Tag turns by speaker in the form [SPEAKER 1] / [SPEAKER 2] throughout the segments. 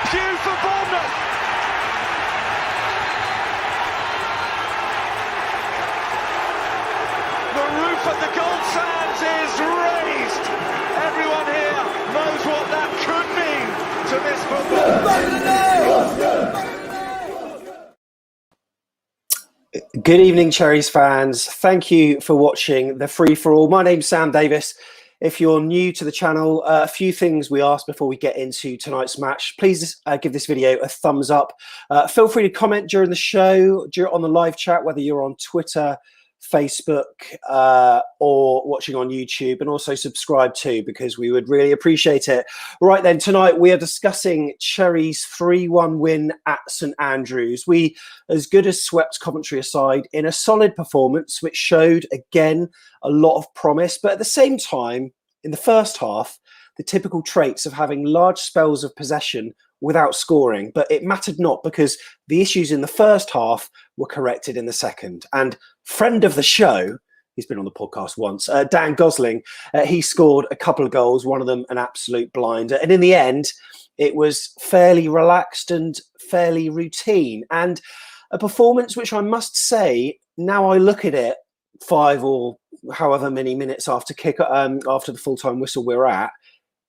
[SPEAKER 1] Due for Bournemouth. The roof of the Gold Sands is raised. Everyone here knows what that could mean to this football.
[SPEAKER 2] Good evening, Cherries fans. Thank you for watching the free-for-all. My name's Sam Davis. If you're new to the channel, a few things we ask before we get into tonight's match. Please give this video a thumbs up. Feel free to comment during the show, on the live chat, whether you're on Twitter, Facebook, or watching on YouTube, and also subscribe too, because we would really appreciate it. Right then, tonight we are discussing Cherries' 3-1 win at St Andrews. We as good as swept Coventry aside in a solid performance, which showed again a lot of promise, but at the same time, in the first half, the typical traits of having large spells of possession without scoring. But it mattered not, because the issues in the first half were corrected in the second. And friend of the show, he's been on the podcast once, Dan Gosling, he scored a couple of goals, one of them an absolute blinder. And in the end, it was fairly relaxed and fairly routine. And a performance which I must say, now I look at it 5 or however many minutes after after the full-time whistle we're at,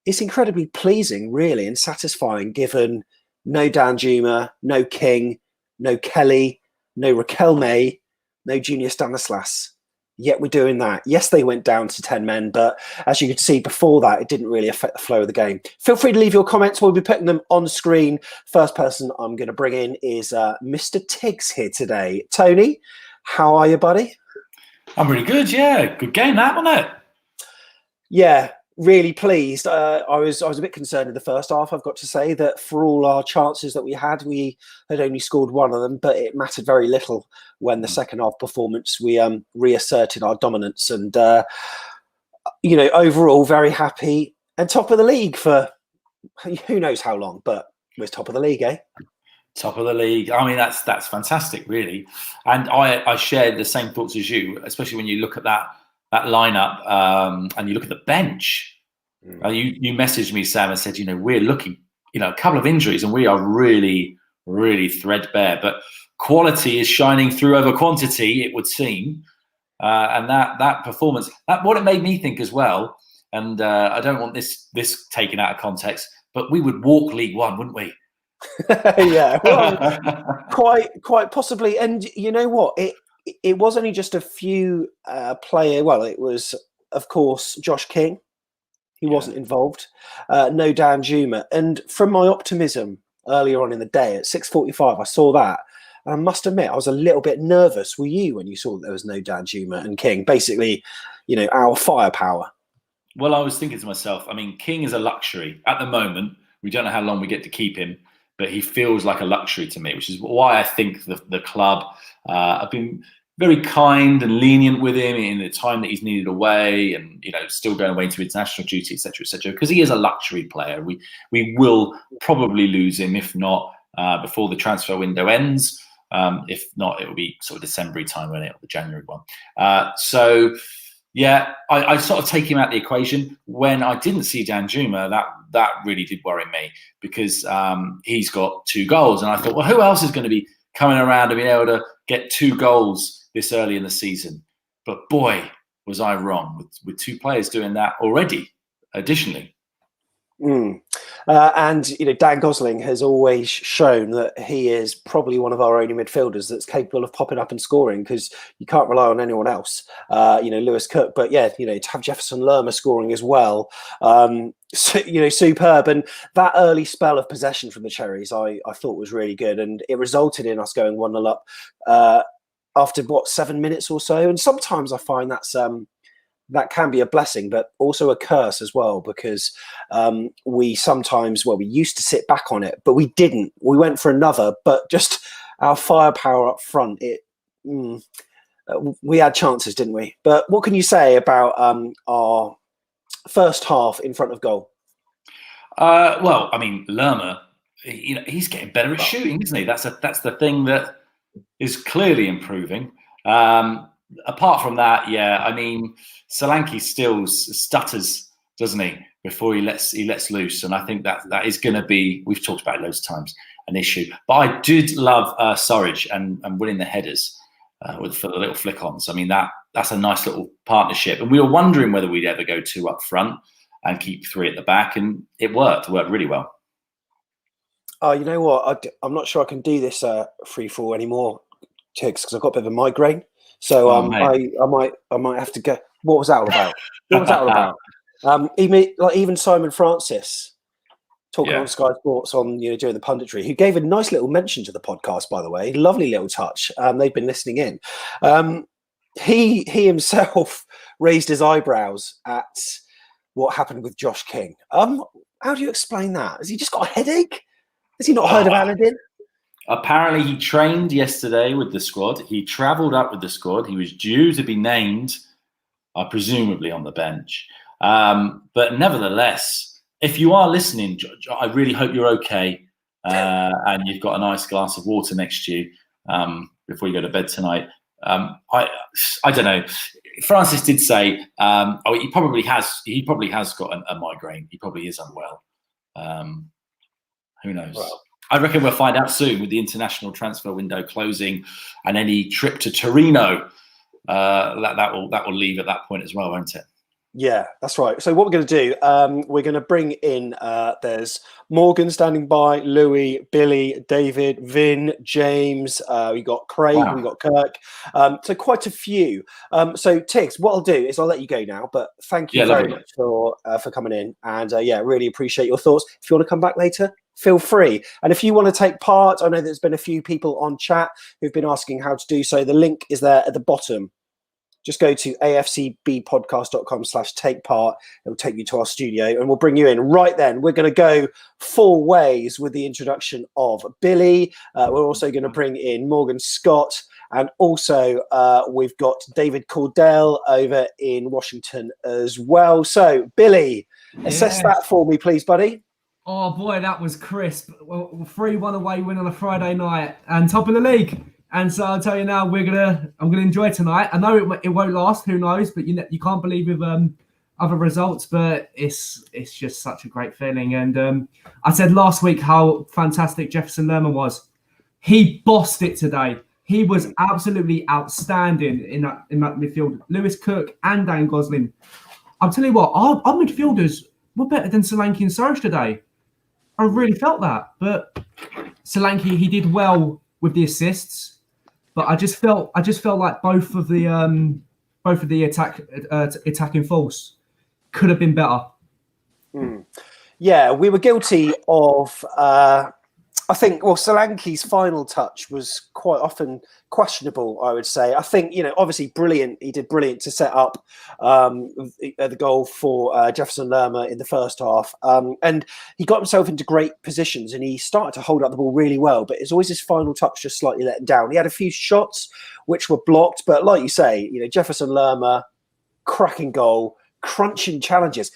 [SPEAKER 2] it's incredibly pleasing, really, and satisfying, given no Danjuma, no King, no Kelly, no Riquelme, no junior Stanislas. Yet we're doing that. Yes, they went down to 10 men, but as you could see before that, it didn't really affect the flow of the game. Feel free to leave your comments. We'll be putting them on screen. First person I'm going to bring in is Mr. Tiggs here today. Tony, how are you, buddy?
[SPEAKER 3] I'm really good, yeah. Good game, that, wasn't it?
[SPEAKER 2] Yeah, really pleased. I was a bit concerned in the first half, I've got to say, that for all our chances that we had only scored one of them, but it mattered very little when the second half performance, we reasserted our dominance. And, overall, very happy and top of the league for who knows how long, but we're top of the league, eh?
[SPEAKER 3] Top of the league. I mean, that's fantastic, really. And I shared the same thoughts as you, especially when you look at that lineup and you look at the bench. You messaged me, Sam, and said, we're looking, a couple of injuries, and we are really, really threadbare. But quality is shining through over quantity, it would seem. And that performance, what it made me think as well. And I don't want this taken out of context, but we would walk League One, wouldn't we?
[SPEAKER 2] Yeah, well, quite possibly. And you know what? It was only just a few player. Well, it was, of course, Josh King. He wasn't involved. No Danjuma. And from my optimism earlier on in the day at 6:45, I saw that. And I must admit, I was a little bit nervous. Were you when you saw that there was no Danjuma and King? Basically, our firepower.
[SPEAKER 3] Well, I was thinking to myself, I mean, King is a luxury. At the moment, we don't know how long we get to keep him, but he feels like a luxury to me, which is why I think the club have been very kind and lenient with him in the time that he's needed away, and still going away to international duty, etc., because he is a luxury player. We will probably lose him, if not before the transfer window ends. If not, it will be sort of December time, when it, or the January one. So yeah, I sort of take him out of the equation. When I didn't see Danjuma, that really did worry me, because he's got 2 goals, and I thought, well, who else is going to be coming around and being able to get 2 goals this early in the season? But boy, was I wrong with 2 players doing that already, additionally.
[SPEAKER 2] And Dan Gosling has always shown that he is probably one of our only midfielders that's capable of popping up and scoring, because you can't rely on anyone else. Lewis Cook, but yeah, to have Jefferson Lerma scoring as well, superb. And that early spell of possession from the Cherries, I thought was really good, and it resulted in us going 1-0 up after 7 minutes or so. And sometimes I find that can be a blessing, but also a curse as well, because we used to sit back on it, but we didn't. We went for another, but just our firepower up front, we had chances, didn't we? But what can you say about our first half in front of goal?
[SPEAKER 3] Well, I mean, Lerma, he's getting better at shooting, isn't he? That's the thing that is clearly improving. Apart from that, yeah, I mean, Solanke still stutters, doesn't he? before he lets loose. And I think that is going to be, we've talked about it loads of times, an issue. But I did love Surridge and winning the headers for the little flick-ons. I mean, that's a nice little partnership. And we were wondering whether we'd ever go 2 up front and keep 3 at the back, and it worked really well.
[SPEAKER 2] Oh, you know what? I'm not sure I can do this free-for-all anymore, Tiggs, because I've got a bit of a migraine. So I might have to go. What was that all about? What was that all about? Even Simon Francis talking on Sky Sports on during the punditry, who gave a nice little mention to the podcast, by the way. Lovely little touch. They've been listening in. He himself raised his eyebrows at what happened with Josh King. How do you explain that? Has he just got a headache? Has he not heard of Aladdin? Apparently,
[SPEAKER 3] he trained yesterday with the squad. He travelled up with the squad. He was due to be named, presumably on the bench. But nevertheless, if you are listening, I really hope you're okay and you've got a nice glass of water next to you before you go to bed tonight. I don't know. Francis did say, he probably has got a migraine. He probably is unwell. Who knows? Well, I reckon we'll find out soon with the international transfer window closing and any trip to Torino. That will leave at that point as well, won't it?
[SPEAKER 2] Yeah, that's right. So what we're going to do, we're going to bring in, there's Morgan standing by, Louis, Billy, David, Vin, James, we got Craig, we got Kirk. So quite a few. So Tiggs, what I'll do is I'll let you go now, but thank you very much for coming in. And really appreciate your thoughts. If you want to come back later, feel free. And if you want to take part, I know there's been a few people on chat who've been asking how to do so. The link is there at the bottom. Just go to afcbpodcast.com/take part. It'll take you to our studio and we'll bring you in. Right then, we're going to go 4 ways with the introduction of Billy. We're also going to bring in Morgan Scott. And also we've got David Cordell over in Washington as well. So, Billy, assess that for me, please, buddy.
[SPEAKER 4] Oh, boy, that was crisp. Well, 3-1 away win on a Friday night and top of the league. And so I'll tell you now, I'm gonna enjoy tonight. I know it won't last, who knows? But you can't believe with other results. But it's just such a great feeling. And I said last week how fantastic Jefferson Lerma was. He bossed it today. He was absolutely outstanding in that midfield. Lewis Cook and Dan Gosling. I'll tell you what, our midfielders were better than Solanke and Surridge today. I really felt that. But Solanke, he did well with the assists. But I just felt like both of the attacking force could have been better.
[SPEAKER 2] Yeah, we were guilty of. I think Solanke's final touch was quite often questionable, I would say. I think obviously brilliant. He did brilliant to set up the goal for Jefferson Lerma in the first half, and he got himself into great positions and he started to hold up the ball really well. But it's always his final touch just slightly let him down. He had a few shots which were blocked, but like you say, Jefferson Lerma, cracking goal, crunching challenges.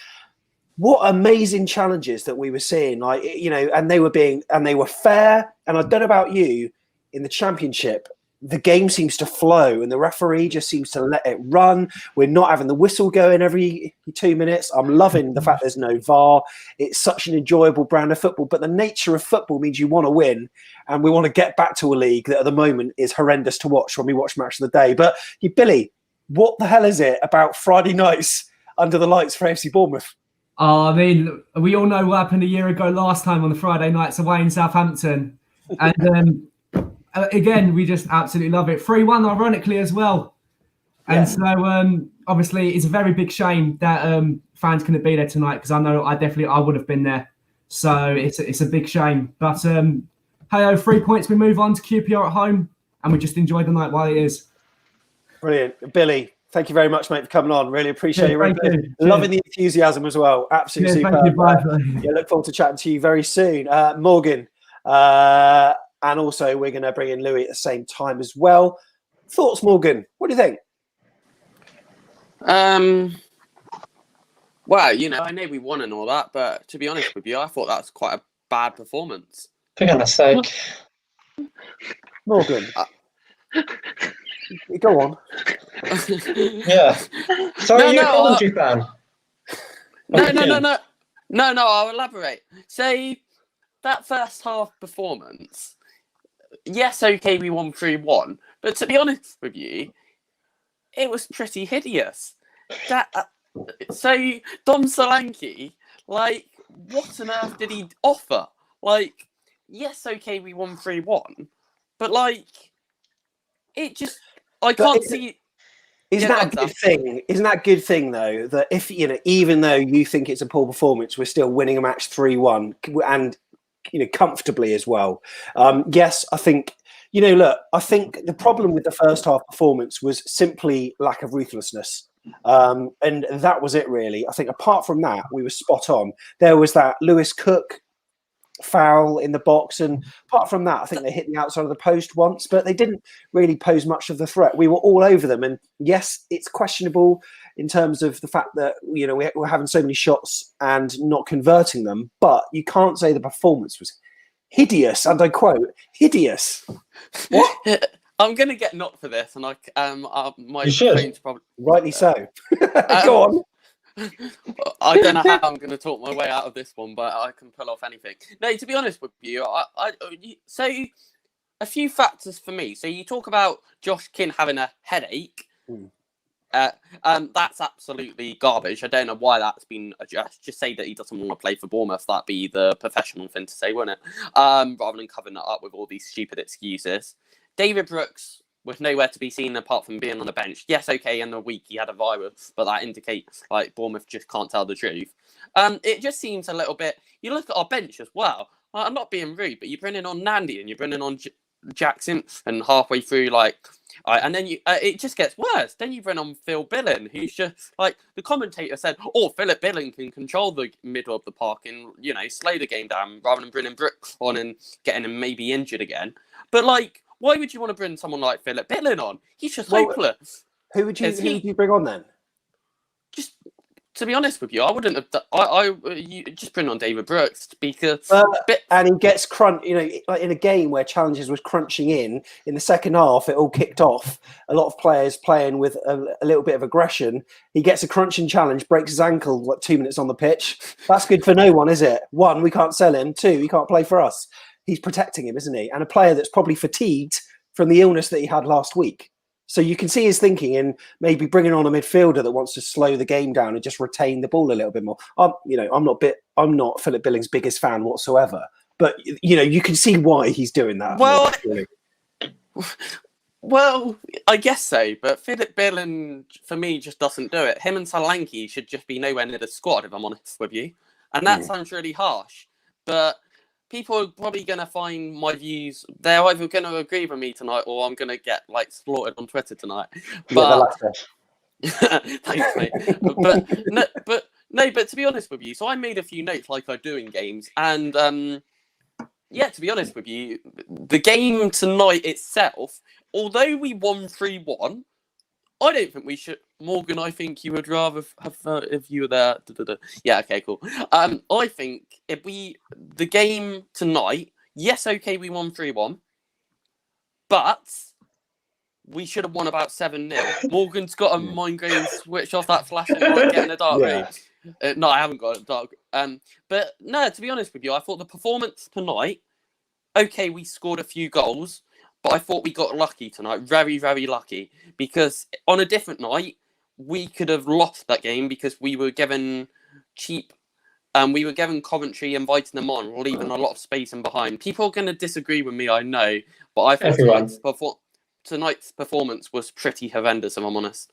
[SPEAKER 2] What amazing challenges that we were seeing, and they were fair. And I don't know about you, in the Championship, the game seems to flow and the referee just seems to let it run. We're not having the whistle going every 2 minutes. I'm loving the fact there's no VAR. It's such an enjoyable brand of football, but the nature of football means you want to win and we want to get back to a league that at the moment is horrendous to watch when we watch Match of the Day. But Billy, what the hell is it about Friday nights under the lights for AFC Bournemouth?
[SPEAKER 4] I mean, we all know what happened a year ago last time on the Friday nights away in Southampton. And again, we just absolutely love it. 3-1, ironically, as well. And so, obviously, it's a very big shame that fans couldn't be there tonight because I know I would have been there. So it's a big shame. But, hey-oh, 3 points, we move on to QPR at home and we just enjoy the night while it is.
[SPEAKER 2] Brilliant. Billy, thank you very much, mate, for coming on. Really appreciate it. Loving the enthusiasm as well. Absolutely superb. Look forward to chatting to you very soon. Morgan, and also we're going to bring in Louis at the same time as well. Thoughts, Morgan? What do you think?
[SPEAKER 5] Well, I know we won and all that, but to be honest with you, I thought that was quite a bad performance.
[SPEAKER 6] For goodness sake.
[SPEAKER 2] Morgan. Go on.
[SPEAKER 6] Yeah. Sorry, you're a Coventry fan.
[SPEAKER 5] No. No, I'll elaborate. So that first half performance, yes, okay, we won 3-1, but to be honest with you, it was pretty hideous. So Dom Solanke, like, what on earth did he offer? Like, yes, okay, we won 3-1, but like, it just, I can't see.
[SPEAKER 2] Isn't that a good thing? Isn't that a good thing though? That if even though you think it's a poor performance, we're still winning a match 3-1 and comfortably as well. Yes, I think look. I think the problem with the first half performance was simply lack of ruthlessness, and that was it really. I think apart from that, we were spot on. There was that Lewis Cook foul in the box, and apart from that, I think they hit the outside of the post once, but they didn't really pose much of the threat. We were all over them, and yes, it's questionable in terms of the fact that we're having so many shots and not converting them, but you can't say the performance was hideous, and I quote, hideous. What?
[SPEAKER 5] I'm gonna get knocked for this, and my
[SPEAKER 6] You should.
[SPEAKER 5] phone's probably
[SPEAKER 2] Rightly so. Go on.
[SPEAKER 5] I don't know how I'm going to talk my way out of this one, but I can pull off anything. No, to be honest with you, so a few factors for me. So you talk about Josh King having a headache. That's absolutely garbage. I don't know why that's been addressed. Just say that he doesn't want to play for Bournemouth. That'd be the professional thing to say, wouldn't it? Rather than covering it up with all these stupid excuses. David Brooks was nowhere to be seen apart from being on the bench. Yes, okay, in the week he had a virus, but that indicates like Bournemouth just can't tell the truth. It just seems a little bit. You look at our bench as well. I'm not being rude, but you're bringing on Nandy and you're bringing on Jackson, and halfway through, and then it just gets worse. Then you bring on Phil Billing, who's just like the commentator said, "Oh, Philip Billing can control the middle of the park and slow the game down rather than bringing Brooks on and getting him maybe injured again." But like, why would you want to bring someone like Philip Billing on? He's just hopeless.
[SPEAKER 2] Who would you bring on then?
[SPEAKER 5] Just to be honest with you, I wouldn't have. You just bring on David Brooks because
[SPEAKER 2] and he gets crunch. Like in a game where challenges was crunching in the second half, it all kicked off. A lot of players playing with a little bit of aggression. He gets a crunching challenge, breaks his ankle 2 minutes on the pitch. That's good for no one, is it? One, we can't sell him. Two, he can't play for us. He's protecting him, isn't he? And a player that's probably fatigued from the illness that he had last week. So you can see his thinking in maybe bringing on a midfielder that wants to slow the game down and just retain the ball a little bit more. I'm not Philip Billing's biggest fan whatsoever, but you can see why he's doing that.
[SPEAKER 5] Well, I guess so. But Philip Billing, for me, just doesn't do it. Him and Solanke should just be nowhere near the squad, if I'm honest with you. And that sounds really harsh, but people are probably going to find my views. They're either going to agree with me tonight, or I'm going to get slaughtered on Twitter tonight. But thanks, mate. But to be honest with you, so I made a few notes like I do in games, and to be honest with you, the game tonight itself, although we won 3-1, I don't think we should. Morgan, I think you would rather have if you were there. Yeah, okay, cool. I think the game tonight, yes, okay, we won 3-1, but we should have won about 7-0. Morgan's got a migraine switch off that flashing light, getting a dark room. No, I haven't got a dark. But no, to be honest with you, I thought the performance tonight, okay, we scored a few goals, but I thought we got lucky tonight, very, very lucky, because on a different night, we could have lost that game because we were given cheap. We were given Coventry, inviting them on, leaving a lot of space in behind. People are going to disagree with me, I know, but I thought tonight's performance was pretty horrendous, if I'm honest.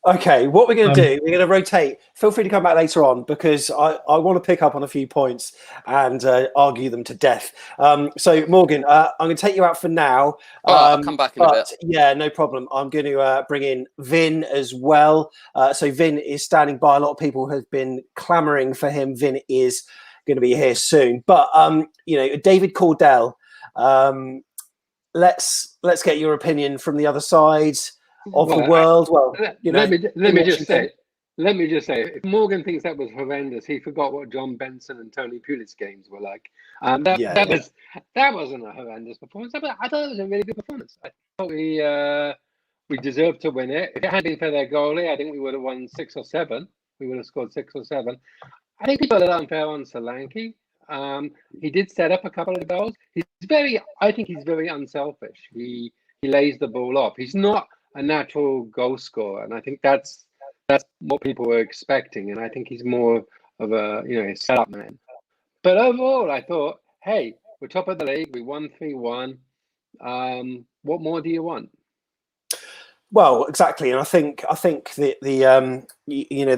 [SPEAKER 2] Okay, what we're going to do, we're going to rotate. Feel free to come back later on because I want to pick up on a few points and argue them to death. So, Morgan, I'm going to take you out for now.
[SPEAKER 5] I'll come back in a bit.
[SPEAKER 2] Yeah, no problem. I'm going to bring in Vin as well. So, Vin is standing by. A lot of people have been clamouring for him. Vin is going to be here soon. But, David Cordell, let's get your opinion from the other side of the world. Well,
[SPEAKER 6] let me just say, if Morgan thinks that was horrendous, he forgot what John Benson and Tony Pulis games were like. That wasn't a horrendous performance. I thought it was a really good performance. I thought we deserved to win it. If it hadn't been for their goalie, I think we would have won 6 or 7. We would have scored 6 or 7. I think people are unfair on Solanke. He did set up a couple of goals. I think he's very unselfish. He lays the ball off. He's not a natural goal scorer, and I think that's what people were expecting. And I think he's more of a setup man. But overall, I thought, hey, we're top of the league. We won 3-1. What more do you want?
[SPEAKER 2] Well, exactly, and I think the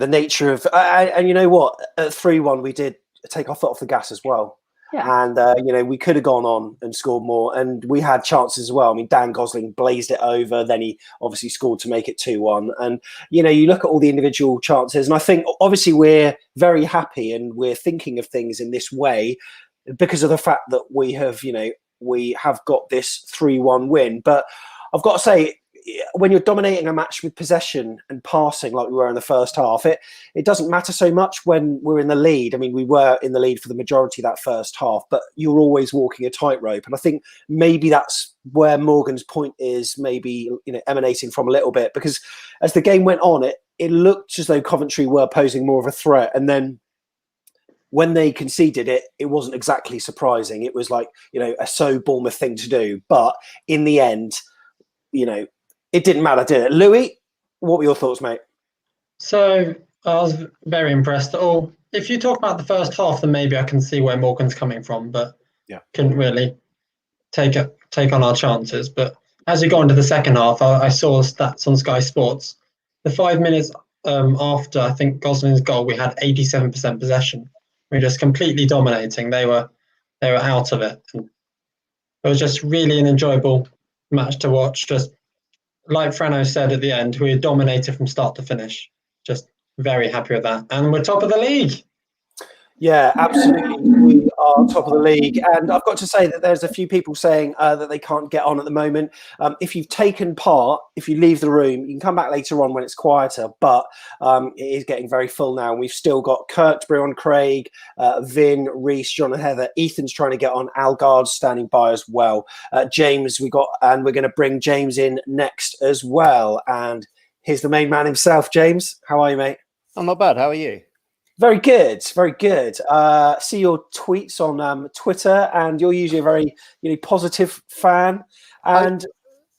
[SPEAKER 2] nature of and you know what, at 3-1 we did take our foot off the gas as well. Yeah. And we could have gone on and scored more, and we had chances as well. I mean, Dan Gosling blazed it over, then he obviously scored to make it 2-1. And you look at all the individual chances, and I think obviously we're very happy and we're thinking of things in this way because of the fact that we have got this 3-1 win. But I've got to say, when you're dominating a match with possession and passing like we were in the first half, it doesn't matter so much when we're in the lead. I mean, we were in the lead for the majority of that first half, but you're always walking a tightrope. And I think maybe that's where Morgan's point is maybe emanating from a little bit, because as the game went on, it looked as though Coventry were posing more of a threat. And then when they conceded it wasn't exactly surprising. It was like, a so Bournemouth thing to do. But in the end, it didn't matter, did it? Louis, what were your thoughts, mate?
[SPEAKER 7] So I was very impressed. If you talk about the first half, then maybe I can see where Morgan's coming from, but couldn't really take on our chances. But as you go into the second half, I saw stats on Sky Sports. The 5 minutes after, I think, Gosling's goal, we had 87% possession. We were just completely dominating. They were out of it. And it was just really an enjoyable match to watch. Just like Frano said at the end, we dominated from start to finish. Just very happy with that. And we're top of the league.
[SPEAKER 2] Yeah, absolutely. We are top of the league. And I've got to say that there's a few people saying that they can't get on at the moment. If you've taken part, if you leave the room, you can come back later on when it's quieter. But it is getting very full now. And we've still got Kirkbury on Craig, Vin, Reese, John and Heather. Ethan's trying to get on. Algard's standing by as well. James, and we're going to bring James in next as well. And here's the main man himself. James, how are you, mate?
[SPEAKER 8] I'm not bad. How are you?
[SPEAKER 2] Very good, very good. See your tweets on Twitter, and you're usually a very positive fan. And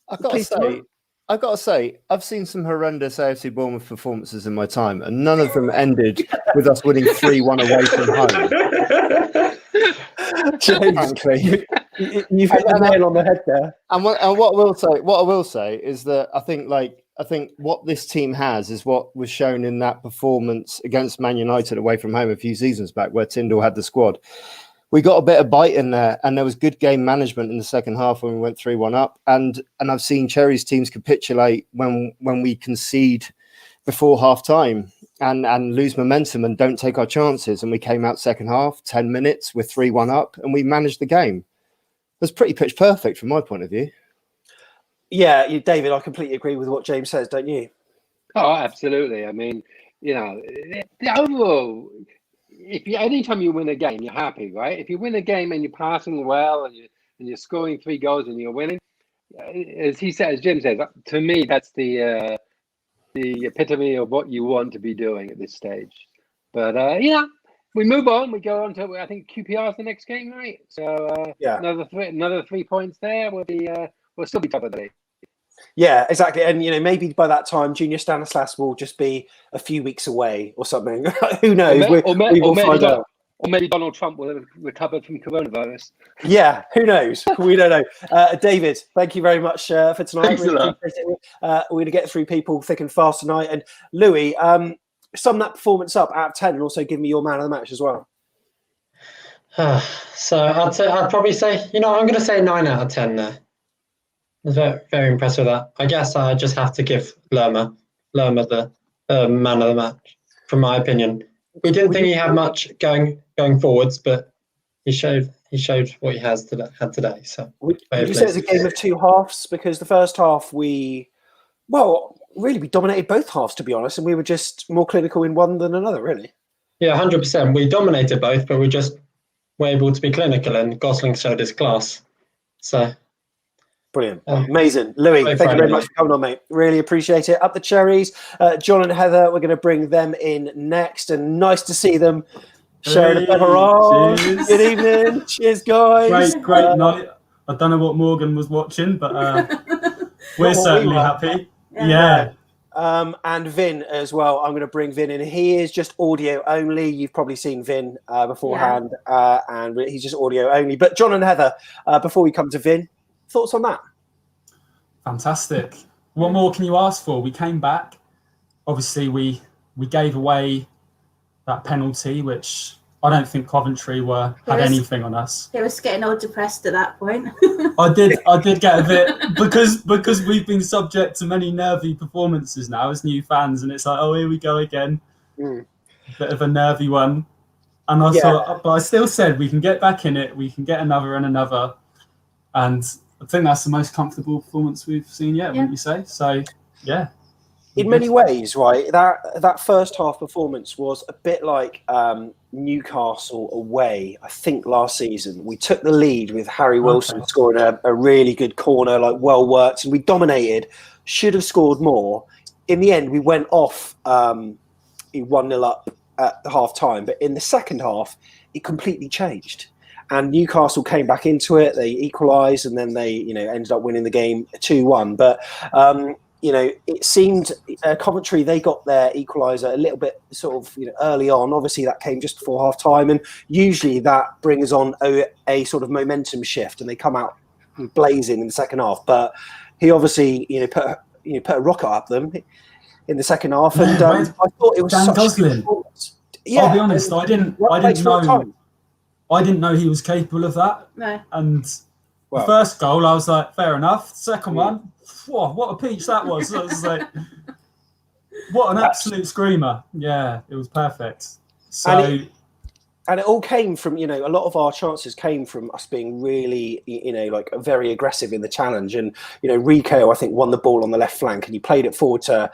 [SPEAKER 8] I've got to say, I've seen some horrendous AFC Bournemouth performances in my time, and none of them ended with us winning 3-1 away from home.
[SPEAKER 2] James, you've hit the nail on the head there.
[SPEAKER 8] And what I will say is that I think what this team has is what was shown in that performance against Man United away from home a few seasons back, where Tyndall had the squad. We got a bit of bite in there, and there was good game management in the second half when we went 3-1 up. And I've seen Cherries teams capitulate when we concede before half time and lose momentum and don't take our chances. And we came out second half, 10 minutes, we're 3-1 up, and we managed the game. It was pretty pitch perfect from my point of view.
[SPEAKER 2] Yeah, David, I completely agree with what James says, don't you?
[SPEAKER 6] Oh, absolutely. I mean, the overall, anytime you win a game, you're happy, right? If you win a game and you're passing well and you're scoring 3 goals and you're winning, as Jim says, to me, that's the epitome of what you want to be doing at this stage. But we move on. We go on to, I think, QPR is the next game, right? So another 3 points there. We'll still be top of the league.
[SPEAKER 2] Yeah, exactly. And, maybe by that time, Junior Stanislas will just be a few weeks away or something. Who knows?
[SPEAKER 6] Or maybe Donald Trump will have recovered from coronavirus.
[SPEAKER 2] Yeah, who knows? We don't know. David, thank you very much for tonight. We're going to get through people thick and fast tonight. And Louis, sum that performance up out of 10 and also give me your man of the match as well.
[SPEAKER 7] So I'd probably say, I'm going to say 9 out of 10 there. I was very, very impressed with that. I guess I just have to give Lerma the man of the match, from my opinion. We didn't think he had much going forwards, but he showed what he had today. So
[SPEAKER 2] would you say it's a game of 2 halves? Because the first half we dominated both halves, to be honest, and we were just more clinical in one than another, really.
[SPEAKER 7] Yeah, 100%. We dominated both, but we just were able to be clinical, and Gosling showed his class. So.
[SPEAKER 2] Brilliant. Amazing. Louis, thank you very much for coming on, mate. Really appreciate it. Up the Cherries. John and Heather, we're going to bring them in next. And nice to see them sharing a beverage. Good evening. Cheers, guys.
[SPEAKER 9] Great night. I don't know what Morgan was watching, but we're certainly happy. Yeah.
[SPEAKER 2] And Vin as well. I'm going to bring Vin in. He is just audio only. You've probably seen Vin beforehand, and he's just audio only. But John and Heather, before we come to Vin, thoughts on that?
[SPEAKER 9] Fantastic. What more can you ask for? We came back. Obviously, we gave away that penalty, which I don't think Coventry had anything on us.
[SPEAKER 10] He was getting all depressed at that point.
[SPEAKER 9] I did get a bit because we've been subject to many nervy performances now as new fans, and it's like, oh, here we go again. Bit of a nervy one. And I thought, but I still said we can get back in it. We can get another and another, and I think that's the most comfortable performance we've seen yet, wouldn't you say? So, yeah.
[SPEAKER 2] In many ways, right, that first half performance was a bit like Newcastle away, I think, last season. We took the lead with Harry Wilson scoring a really good corner, like well worked, and we dominated, should have scored more. In the end, we went off 1-0 up at the half time, but in the second half, it completely changed. And Newcastle came back into it. They equalised, and then they, ended up winning the game 2-1. But it seemed Coventry, they got their equaliser a little bit sort of early on. Obviously, that came just before half time, and usually that brings on a sort of momentum shift, and they come out blazing in the second half. But he obviously put a rocket up them in the second half, and I thought it was
[SPEAKER 9] Dan
[SPEAKER 2] such
[SPEAKER 9] Gosling.
[SPEAKER 2] a good performance. Yeah,
[SPEAKER 9] I'll be honest, I didn't know he was capable of that.
[SPEAKER 10] No.
[SPEAKER 9] And the first goal, I was like, fair enough. Second one, whoa, what a peach that was. It was like, what an absolute screamer. Yeah, it was perfect. So,
[SPEAKER 2] and it all came from, a lot of our chances came from us being really, very aggressive in the challenge. And, Rico, I think, won the ball on the left flank, and he played it forward to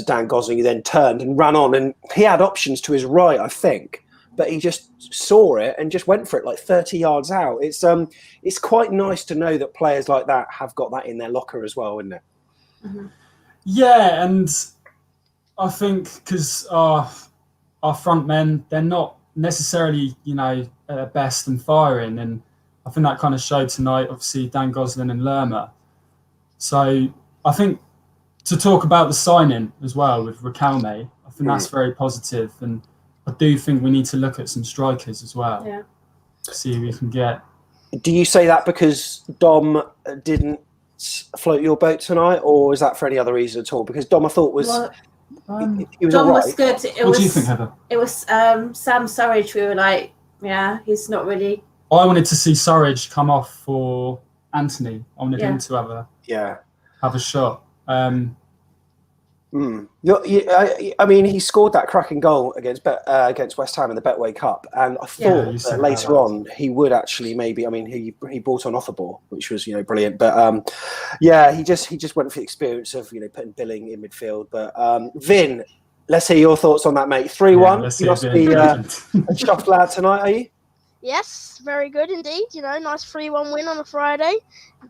[SPEAKER 2] Dan Gosling. He then turned and ran on, and he had options to his right, I think. But he just saw it and just went for it like 30 yards out. It's quite nice to know that players like that have got that in their locker as well, isn't it?
[SPEAKER 10] Mm-hmm.
[SPEAKER 9] Yeah, and I think because our front men, they're not necessarily, at their best and firing. And I think that kind of showed tonight, obviously, Dan Gosling and Lerma. So I think to talk about the signing as well with Riquelme, I think that's very positive. And I do think we need to look at some strikers as well.
[SPEAKER 10] Yeah.
[SPEAKER 9] See who we can get.
[SPEAKER 2] Do you say that because Dom didn't float your boat tonight, or is that for any other reason at all? Because Dom, I thought, was he was
[SPEAKER 10] Dom
[SPEAKER 2] all right.
[SPEAKER 10] was good.
[SPEAKER 9] What do you think, Heather?
[SPEAKER 10] It was Sam Surridge. We were like, he's not really.
[SPEAKER 9] I wanted to see Surridge come off for Anthony. I wanted him to have a shot.
[SPEAKER 2] I mean, he scored that cracking goal against West Ham in the Betway Cup, and I thought that later on he would actually maybe. I mean, he brought on off a ball, which was brilliant. But he just went for the experience of putting Billing in midfield. But Vin, let's hear your thoughts on that, mate. 3-1. You must be a chuffed lad tonight, are you?
[SPEAKER 11] Yes, very good indeed. Nice 3-1 win on a Friday.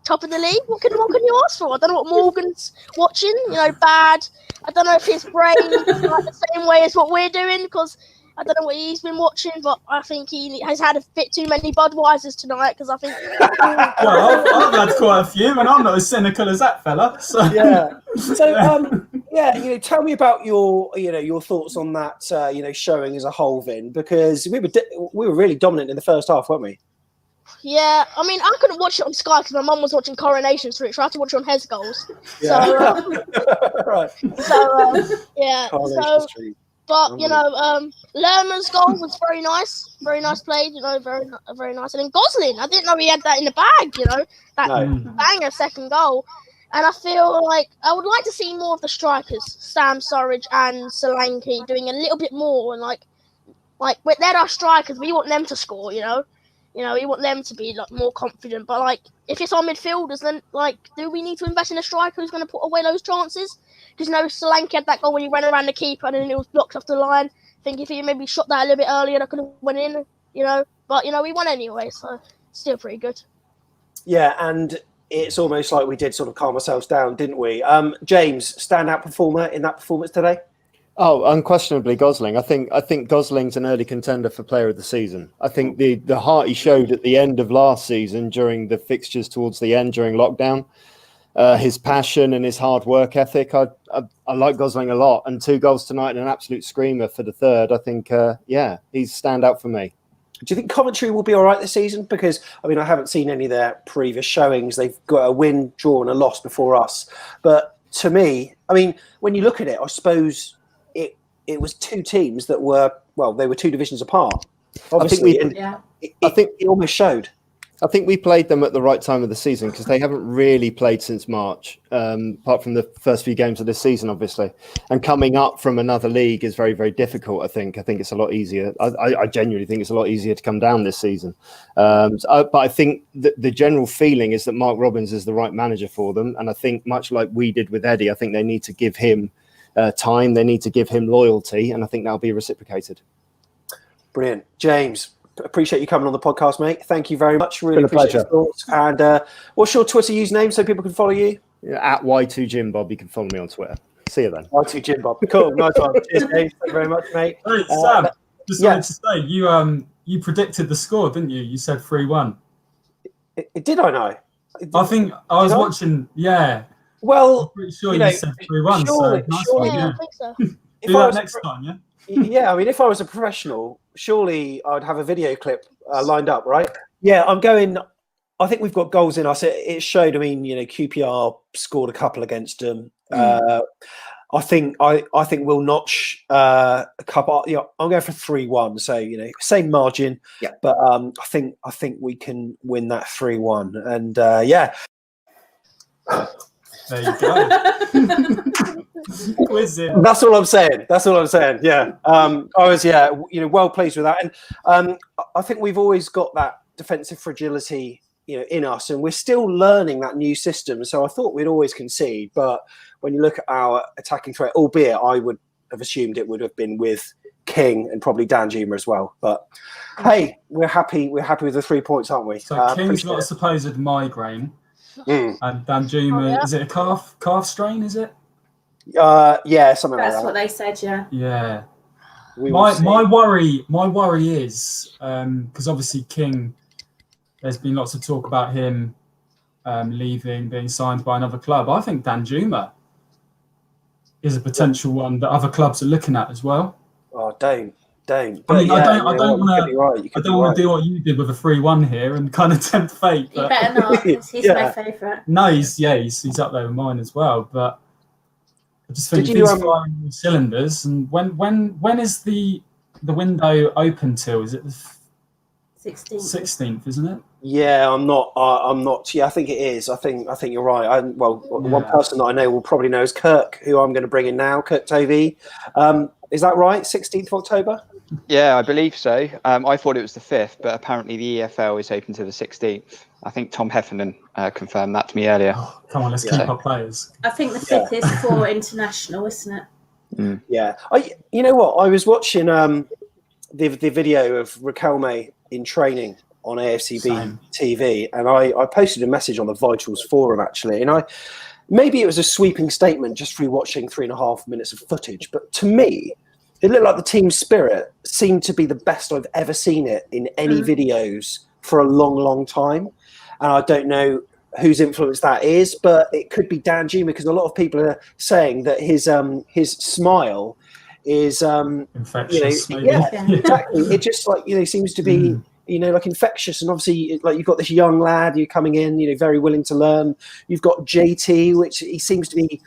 [SPEAKER 11] Top of the league. What can you ask for? I don't know what Morgan's watching. Bad. I don't know if his brain is like the same way as what we're doing, because I don't know what he's been watching, but I think he has had a bit too many Budweisers tonight, because I think...
[SPEAKER 9] Well, I've had quite a few, and I'm not as cynical as that fella. So.
[SPEAKER 2] Yeah. So, tell me about your thoughts on that, showing as a whole, Vin, because we were really dominant in the first half, weren't we?
[SPEAKER 11] Yeah, I mean, I couldn't watch it on Sky because my mum was watching Coronation Street, so I had to watch it on Hez Goals.
[SPEAKER 2] Yeah.
[SPEAKER 11] So,
[SPEAKER 2] right.
[SPEAKER 11] Yeah.
[SPEAKER 2] Coronation Street.
[SPEAKER 11] But Lerma's goal was very nice played. Very nice. And then Gosling, I didn't know he had that in the bag. That banger second goal. And I feel like I would like to see more of the strikers, Sam Surridge and Solanke, doing a little bit more. And they're our strikers. We want them to score. We want them to be more confident. But if it's our midfielders, then do we need to invest in a striker who's going to put away those chances? Because Solanke had that goal when he ran around the keeper and then it was blocked off the line. I think if he maybe shot that a little bit earlier, that could have went in. But we won anyway, so still pretty good.
[SPEAKER 2] Yeah, and it's almost like we did sort of calm ourselves down, didn't we? James, standout performer in that performance today?
[SPEAKER 8] Oh, unquestionably Gosling. I think Gosling's an early contender for player of the season. I think the heart he showed at the end of last season during the fixtures towards the end during lockdown, his passion and his hard work ethic. I like Gosling a lot, and 2 goals tonight and an absolute screamer for the third. I think, he's standout for me.
[SPEAKER 2] Do you think Coventry will be all right this season? Because, I mean, I haven't seen any of their previous showings. They've got a win, draw and a loss before us. But to me, I mean, when you look at it, I suppose it was 2 teams that were, well, they were 2 divisions apart. Obviously, I think it almost showed.
[SPEAKER 8] I think we played them at the right time of the season because they haven't really played since March, apart from the first few games of this season, obviously. And coming up from another league is very, very difficult, I think. I think it's a lot easier. I genuinely think it's a lot easier to come down this season. But I think the general feeling is that Mark Robins is the right manager for them. And I think much like we did with Eddie, I think they need to give him time. They need to give him loyalty. And I think that'll be reciprocated.
[SPEAKER 2] Brilliant. James, appreciate you coming on the podcast, mate. Thank you very much. Really appreciate your thoughts. And what's your Twitter username so people can follow you?
[SPEAKER 8] At Y2Jim Bob. You can follow me on Twitter. See you then.
[SPEAKER 2] Y2Jim Bob. Cool. Nice one. Cheers, James. Thank you very much, mate.
[SPEAKER 9] Hey, Sam, just wanted to say, you predicted the score, didn't you? You said 3-1.
[SPEAKER 2] Did I know?
[SPEAKER 9] I think I was watching,
[SPEAKER 2] Well,
[SPEAKER 9] I'm pretty sure you said 3-1, so nice one,
[SPEAKER 11] I think so.
[SPEAKER 9] Do that next time, yeah?
[SPEAKER 2] Yeah, I mean, if I was a professional, surely I'd have a video clip lined up, right? Yeah, I'm going. I think we've got goals in us. It showed. I mean, QPR scored a couple against them. I think we'll notch a couple. I'm going for 3-1. So same margin. Yeah. But I think we can win that 3-1. And
[SPEAKER 9] There you go. Quizzing.
[SPEAKER 2] That's all I'm saying. Yeah. I was well pleased with that, and I think we've always got that defensive fragility in us, and we're still learning that new system. So I thought we'd always concede, but when you look at our attacking threat, albeit I would have assumed it would have been with King and probably Danjuma as well. But hey, we're happy. We're happy with the 3 points, aren't we?
[SPEAKER 9] So King's got a supposed migraine. And Danjuma, is it a calf strain? Is it?
[SPEAKER 2] Yeah, something like that.
[SPEAKER 10] That's what they said. Yeah.
[SPEAKER 9] My worry is because obviously King, there's been lots of talk about him leaving, being signed by another club. I think Danjuma is a potential one that other clubs are looking at as well.
[SPEAKER 2] Oh, don't.
[SPEAKER 9] I mean, I don't want to do what you did with a 3-1 here and kind of tempt fate.
[SPEAKER 10] You better not, because he's my favourite.
[SPEAKER 9] No, he's up there with mine as well. But I just think he's firing all cylinders. And when is the window open till? Is it the 16th, isn't it?
[SPEAKER 2] Yeah, I'm not. Yeah, I think it is. I think you're right. One person that I know will probably know is Kirk, who I'm going to bring in now, Kirk Tovey. Is that right? 16th of October?
[SPEAKER 12] Yeah, I believe so. I thought it was the 5th, but apparently the EFL is open to the 16th. I think Tom Heffernan confirmed that to me earlier.
[SPEAKER 9] Oh, come on, let's keep our players.
[SPEAKER 10] I think the 5th is for international, isn't it?
[SPEAKER 12] Mm.
[SPEAKER 2] Yeah. You know what? I was watching the video of Riquelme in training on AFCB TV, and I posted a message on the Vitals forum, actually, and maybe it was a sweeping statement just through watching 3.5 minutes of footage, but to me, it looked like the team spirit seemed to be the best I've ever seen it in any videos for a long, long time. And I don't know whose influence that is, but it could be Danjuma, because a lot of people are saying that his smile is
[SPEAKER 9] infectious.
[SPEAKER 2] Exactly. It just seems to be like infectious. And obviously, like, you've got this young lad who's coming in, very willing to learn. You've got JT, which he seems to be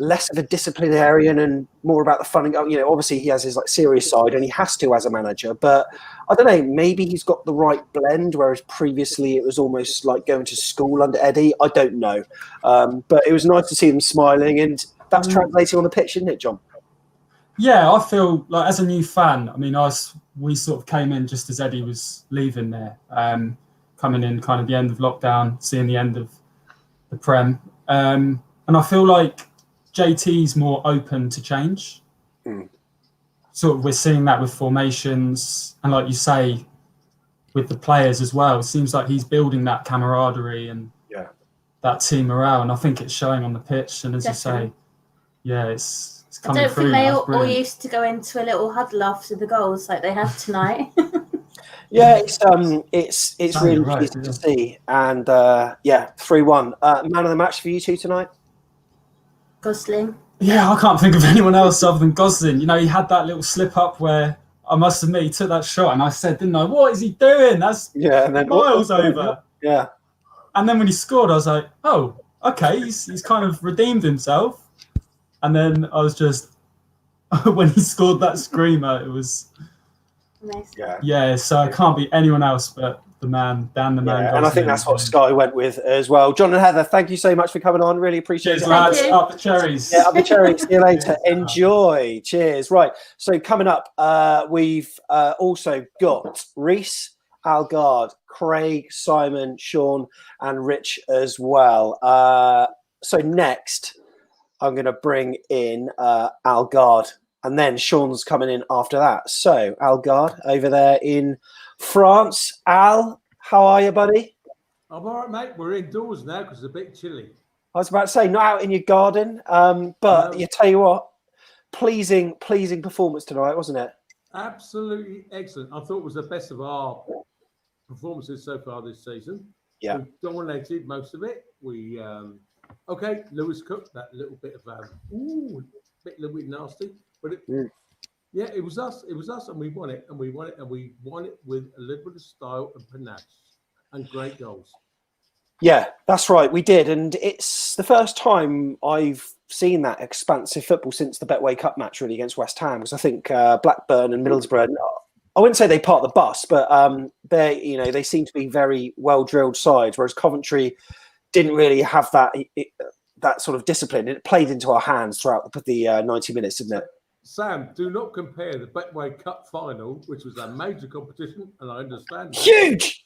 [SPEAKER 2] less of a disciplinarian and more about the fun. Obviously he has his serious side, and he has to as a manager. But I don't know, maybe he's got the right blend, whereas previously it was almost like going to school under Eddie. I don't know, but it was nice to see them smiling, and that's translating on the pitch, isn't it, John?
[SPEAKER 9] Yeah, I feel like as a new fan. I mean, we sort of came in just as Eddie was leaving there, coming in kind of the end of lockdown, seeing the end of the Prem, and I feel like JT's more open to change. Sort of we're seeing that with formations, and like you say, with the players as well. It seems like he's building that camaraderie, and that team morale, and I think it's showing on the pitch. And as
[SPEAKER 10] Definitely.
[SPEAKER 9] you say, yeah, it's
[SPEAKER 10] I
[SPEAKER 9] coming
[SPEAKER 10] don't
[SPEAKER 9] through.
[SPEAKER 10] think they
[SPEAKER 9] now. It's
[SPEAKER 10] all
[SPEAKER 9] brilliant.
[SPEAKER 10] used to go into a little huddle after the goals like they have tonight.
[SPEAKER 2] Yeah, it's
[SPEAKER 9] Oh,
[SPEAKER 2] really
[SPEAKER 9] you're right,
[SPEAKER 2] pleasing
[SPEAKER 9] yeah.
[SPEAKER 2] to see, and 3-1. Man of the match for you two tonight.
[SPEAKER 10] Gosling.
[SPEAKER 9] Yeah, I can't think of anyone else other than Gosling. You know, he had that little slip up where I must admit he took that shot, and I said, didn't I? What is he doing? That's
[SPEAKER 2] And then
[SPEAKER 9] miles over.
[SPEAKER 2] Yeah.
[SPEAKER 9] And then when he scored, I was like, oh, okay, he's kind of redeemed himself. And then I was just when he scored that screamer, it was
[SPEAKER 10] amazing.
[SPEAKER 9] So it can't be anyone else but the man, Dan the man.
[SPEAKER 2] Yeah, and I think that's what Sky went with as well. John and Heather, thank you so much for coming on. Really appreciate
[SPEAKER 9] Cheers,
[SPEAKER 2] it.
[SPEAKER 9] lads. Up the cherries.
[SPEAKER 2] Yeah, up the cherries. See you later. Enjoy. Cheers. Right. So coming up, we've also got Reese, Algard, Craig, Simon, Sean, and Rich as well. So next, I'm going to bring in Algard, and then Sean's coming in after that. So Algard over there in France. Al, how are you, buddy?
[SPEAKER 13] I'm all right, mate. We're indoors now because it's a bit chilly.
[SPEAKER 2] I was about to say, not out in your garden, but you tell you what, pleasing performance tonight, wasn't it?
[SPEAKER 13] Absolutely excellent. I thought it was the best of our performances so far this season.
[SPEAKER 2] Yeah.
[SPEAKER 13] We dominated most of it. We Lewis Cook, that little bit of little bit nasty, but it was us. It was us, and we won it, and we won it, and we won it with a little bit of style and panache and great goals.
[SPEAKER 2] Yeah, that's right. We did, and it's the first time I've seen that expansive football since the Betway Cup match, really, against West Ham. Because I think Blackburn and Middlesbrough, I wouldn't say they part the bus, but they seem to be very well drilled sides, whereas Coventry didn't really have that sort of discipline. It played into our hands throughout the 90 minutes, didn't it?
[SPEAKER 13] Sam, do not compare the Betway Cup final, which was a major competition, and I understand.
[SPEAKER 2] Huge!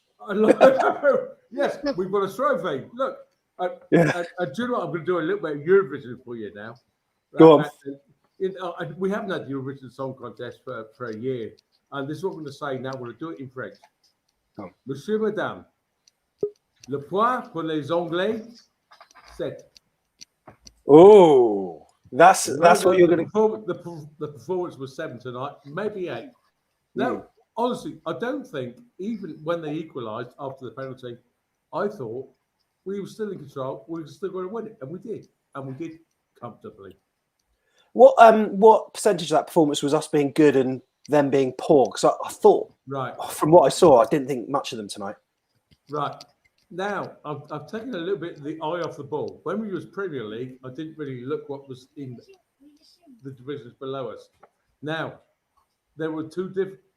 [SPEAKER 13] Yes, we've got a trophy. Look, do you know what? I'm going to do a little bit of Eurovision for you now.
[SPEAKER 2] Go on.
[SPEAKER 13] We haven't had the Eurovision Song Contest for a year, and this is what I'm going to say now. We're going to do it in French.
[SPEAKER 2] Oh.
[SPEAKER 13] Monsieur, Madame, le point pour les Anglais, 7.
[SPEAKER 2] Oh, that's what you're going
[SPEAKER 13] to. The performance was 7 tonight, maybe 8. No, honestly, I don't think even when they equalised after the penalty, I thought we were still in control. We were still going to win it, and we did comfortably.
[SPEAKER 2] What percentage of that performance was us being good and them being poor? Because I thought, from what I saw, I didn't think much of them tonight.
[SPEAKER 13] Right. Now, I've taken a little bit of the eye off the ball. When we was Premier League, I didn't really look what was in the divisions below us. Now, there were two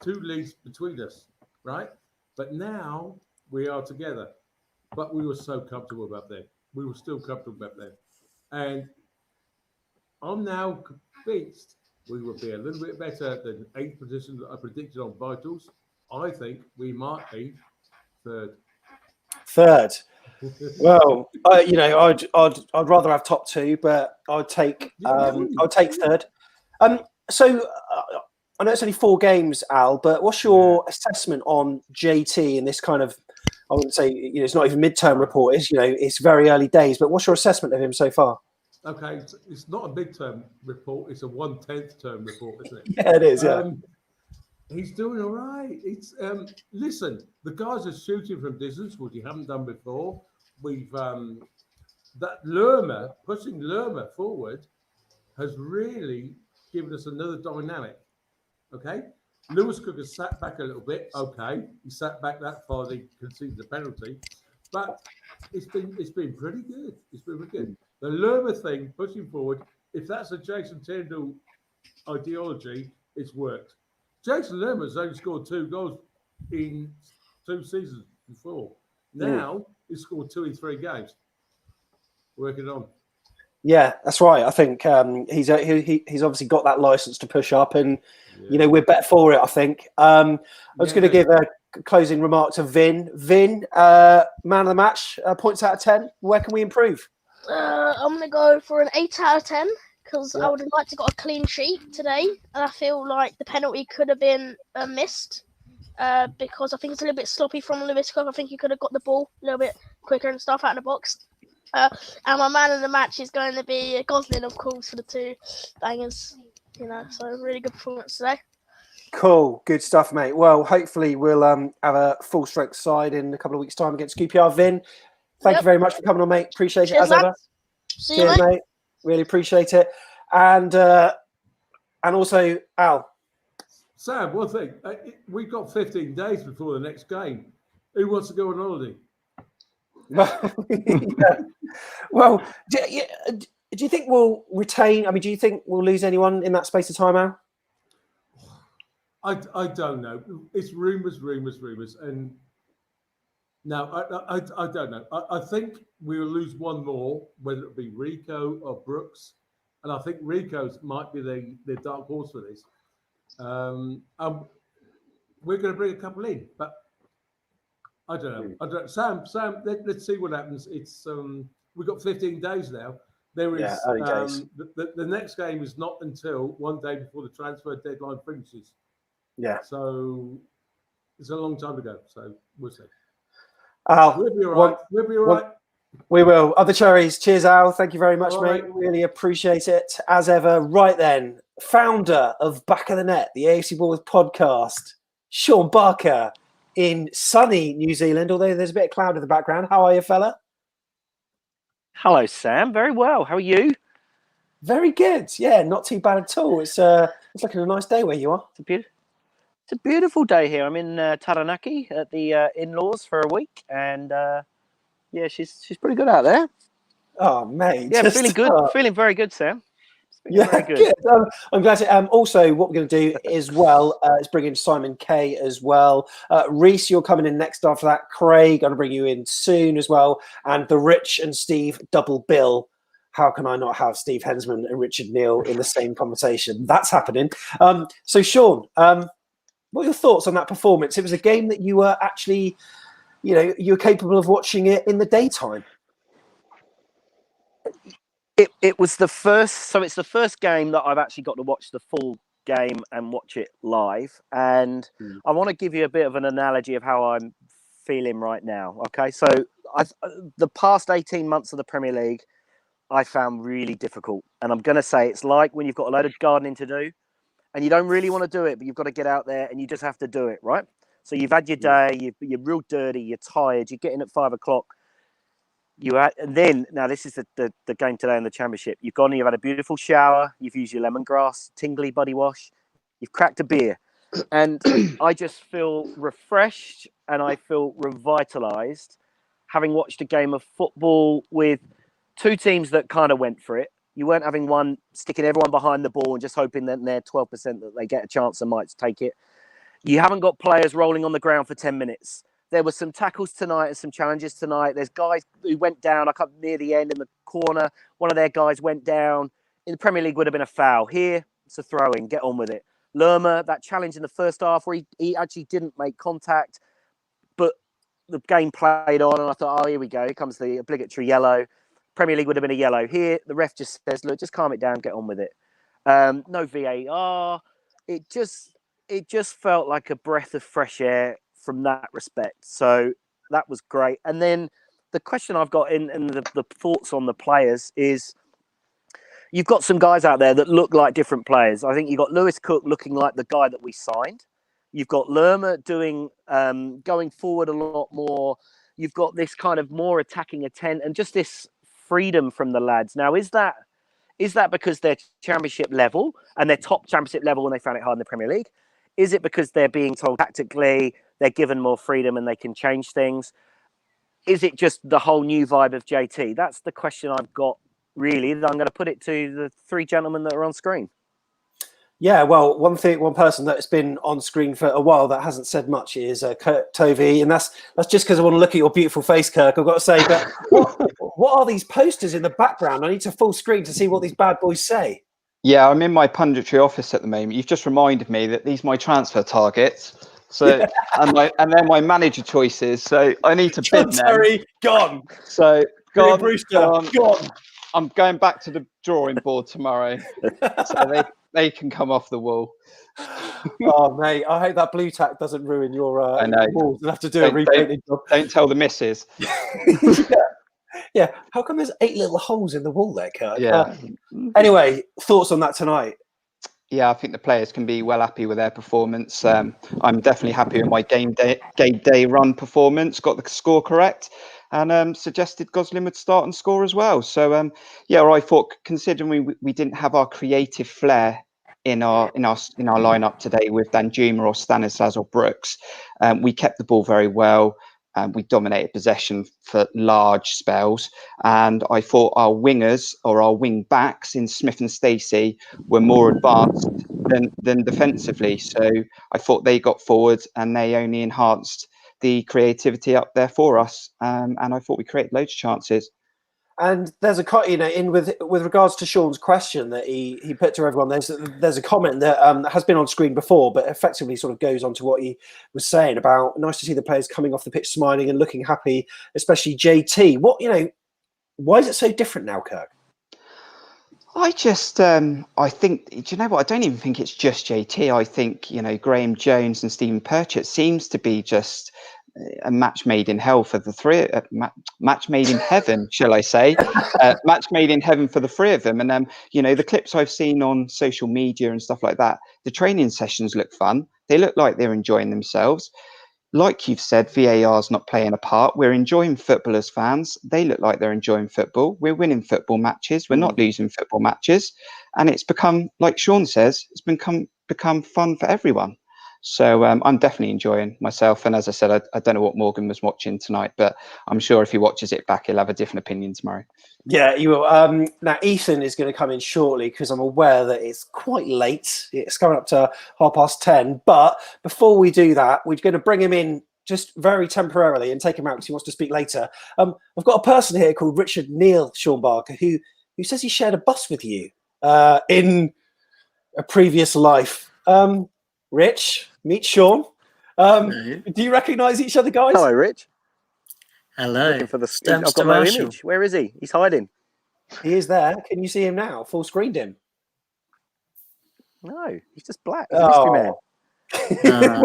[SPEAKER 13] leagues between us, right? But now we are together. But we were so comfortable up there. We were still comfortable up there. And I'm now convinced we will be a little bit better than 8th position that I predicted on Vitals. I think we might be 3rd.
[SPEAKER 2] 3rd. Well, I'd rather have top 2, but I'd take 3rd. So I know it's only 4 games, Al, but what's your assessment on JT in this kind of? I wouldn't say it's not even midterm report. It's very early days. But what's your assessment of him so far?
[SPEAKER 13] Okay, it's not a midterm report. It's a 1/10 term report, isn't it?
[SPEAKER 2] Yeah, it is. Yeah.
[SPEAKER 13] He's doing all right. It's listen, the guys are shooting from distance, which you haven't done before. We've that Lerma, pushing Lerma forward, has really given us another dynamic. Okay, Lewis Cook has sat back a little bit. Okay, he sat back that far, they conceded the penalty, but it's been pretty good. It's been pretty good. The Lerma thing, pushing forward, if that's a Jason Tindall ideology, it's worked. Jason Lerma's only scored 2 goals in 2 seasons before. Now he's scored 2 in 3 games. Working on.
[SPEAKER 2] Yeah, that's right. I think he's obviously got that license to push up, and we're better for it. I think. I was going to give a closing remark to Vin. Vin, man of the match, points out of 10. Where can we improve?
[SPEAKER 11] I'm going to go for an 8 out of 10 because I would have liked to got a clean sheet today, and I feel like the penalty could have been missed because I think it's a little bit sloppy from Lewis Cook. I think he could have got the ball a little bit quicker and stuff out of the box. And my man of the match is going to be Gosling, of course, for the 2 bangers. So really good performance today.
[SPEAKER 2] Cool, good stuff, mate. Well, hopefully we'll have a full strength side in a couple of weeks' time against QPR. Vin, thank you very much for coming on, mate. Appreciate it as ever.
[SPEAKER 11] See
[SPEAKER 2] Cheers,
[SPEAKER 11] you,
[SPEAKER 2] mate. Really appreciate it. And also, Al.
[SPEAKER 13] Sam, one thing. We've got 15 days before the next game. Who wants to go on holiday?
[SPEAKER 2] Well, do you think we'll retain? I mean, do you think we'll lose anyone in that space of time, Al?
[SPEAKER 13] I don't know. It's rumours, and no, I don't know. I think we will lose one more, whether it be Rico or Brooks, and I think Rico's might be the dark horse for this. We're going to bring a couple in, but I don't know. Sam, let's see what happens. It's we've got 15 days now. There is the next game is not until one day before the transfer deadline finishes.
[SPEAKER 2] Yeah.
[SPEAKER 13] So it's a long time to go. So we'll see.
[SPEAKER 2] Al,
[SPEAKER 13] we'll be all right. We'll be all right.
[SPEAKER 2] We will. Other Cherries. Cheers, Al. Thank you very much,
[SPEAKER 13] All
[SPEAKER 2] mate.
[SPEAKER 13] right.
[SPEAKER 2] Really appreciate it. As ever. Right then, founder of Back of the Net, the AFC Bournemouth podcast, Sean Barker in sunny New Zealand, although there's a bit of cloud in the background. How are you, fella?
[SPEAKER 14] Hello, Sam. Very well. How are you?
[SPEAKER 2] Very good. Yeah, not too bad at all. It's looking a nice day where you are.
[SPEAKER 14] It's a beautiful day here. I'm in Taranaki at the in-laws for a week, and yeah, she's pretty good out there.
[SPEAKER 2] Oh, mate.
[SPEAKER 14] Yeah, feeling good. Feeling very good, Sam.
[SPEAKER 2] Yeah, very good. I'm glad to. Also, what we're going to do as well is bring in Simon K as well. Reese, you're coming in next after that. Craig, going to bring you in soon as well. And the Rich and Steve double bill. How can I not have Steve Hensman and Richard Neal in the same conversation? That's happening. So, Sean, what are your thoughts on that performance? It was a game that you were actually, you were capable of watching it in the daytime.
[SPEAKER 14] It was the first, so it's the first game that I've actually got to watch the full game and watch it live. And I want to give you a bit of an analogy of how I'm feeling right now. Okay, so the past 18 months of the Premier League, I found really difficult. And I'm going to say it's like when you've got a load of gardening to do and you don't really want to do it, but you've got to get out there and you just have to do it, right? So you've had your day, you're real dirty, you're tired, you're getting at 5 o'clock. And then, now this is the game today in the Championship. You've gone and you've had a beautiful shower, you've used your lemongrass, tingly body wash, you've cracked a beer. And I just feel refreshed and I feel revitalised having watched a game of football with two teams that kind of went for it. You weren't having one sticking everyone behind the ball and just hoping that they're 12% that they get a chance and might take it. You haven't got players rolling on the ground for 10 minutes. There were some tackles tonight and some challenges tonight. There's guys who went down. I come near the end in the corner. One of their guys went down. In the Premier League would have been a foul. Here, it's a throw-in. Get on with it. Lerma, that challenge in the first half where he actually didn't make contact, but the game played on, and I thought, oh, here we go. Here comes the obligatory yellow. Premier League would have been a yellow. Here, the ref just says, look, just calm it down, get on with it. No VAR. It just felt like a breath of fresh air from that respect. So that was great. And then the question I've got in the thoughts on the players is you've got some guys out there that look like different players. I think you've got Lewis Cook looking like the guy that we signed. You've got Lerma doing going forward a lot more. You've got this kind of more attacking intent and just this freedom from the lads. Now, is that because they're Championship level and they're top Championship level and they found it hard in the Premier League? Is it because they're being told tactically they're given more freedom and they can change things? Is it just the whole new vibe of JT? That's the question I've got, really. I'm going to put it to the three gentlemen that are on screen.
[SPEAKER 2] Yeah, well, one person that's been on screen for a while that hasn't said much is Kirk Tovey, and that's just because I want to look at your beautiful face, Kirk. I've got to say, but what are these posters in the background? I need to full screen to see what these bad boys say.
[SPEAKER 12] Yeah, I'm in my punditry office at the moment. You've just reminded me that these are my transfer targets. So and then my manager choices. So I need to bid them.
[SPEAKER 2] Terry, gone.
[SPEAKER 12] So
[SPEAKER 2] gone. Brewster, gone.
[SPEAKER 12] I'm going back to the drawing board tomorrow. So they can come off the wall.
[SPEAKER 2] Oh, mate, I hope that blue tack doesn't ruin your
[SPEAKER 12] I know.
[SPEAKER 2] walls. You'll have to do a repainting job.
[SPEAKER 12] Don't tell the missus.
[SPEAKER 2] Yeah, how come there's 8 little holes in the wall there, Kurt?
[SPEAKER 12] Yeah.
[SPEAKER 2] Anyway, thoughts on that tonight?
[SPEAKER 12] Yeah, I think the players can be well happy with their performance. I'm definitely happy with my game day run performance. Got the score correct, and suggested Gosling would start and score as well. So yeah, I thought considering we didn't have our creative flair in our lineup today with Danjuma or Stanislas or Brooks, we kept the ball very well. We dominated possession for large spells, and I thought our wingers or our wing backs in Smith and Stacey were more advanced than defensively. So I thought they got forward and they only enhanced the creativity up there for us. And I thought we created loads of chances.
[SPEAKER 2] And there's with regards to Sean's question that he put to everyone, there's a comment that has been on screen before, but effectively sort of goes on to what he was saying about nice to see the players coming off the pitch smiling and looking happy, especially JT. Why is it so different now, Kirk? I
[SPEAKER 12] think, do you know what? I don't even think it's just JT. I think, Graham Jones and Stephen Purchett seems to be just a match made in hell for the three, match made in heaven, shall I say? Match made in heaven for the three of them. And the clips I've seen on social media and stuff like that, the training sessions look fun. They look like they're enjoying themselves. Like you've said, VAR's not playing a part. We're enjoying football as fans. They look like they're enjoying football. We're winning football matches. We're not losing football matches. And it's become, like Sean says, it's become fun for everyone. So I'm definitely enjoying myself. And as I said, I don't know what Morgan was watching tonight, but I'm sure if he watches it back, he'll have a different opinion tomorrow.
[SPEAKER 2] Yeah, you will. Now, Ethan is going to come in shortly because I'm aware that it's quite late. It's coming up to 10:30. But before we do that, we're going to bring him in just very temporarily and take him out because he wants to speak later. I've got a person here called Richard Neal, Sean Barker, who says he shared a bus with you in a previous life. Rich, meet Sean. Do you recognise each other, guys?
[SPEAKER 14] Hello, Rich.
[SPEAKER 15] Hello.
[SPEAKER 14] Looking for I've got no image. Where is he? He's hiding.
[SPEAKER 2] He is there. Can you see him now? Full screened him.
[SPEAKER 14] No, he's just black. He's a mystery man.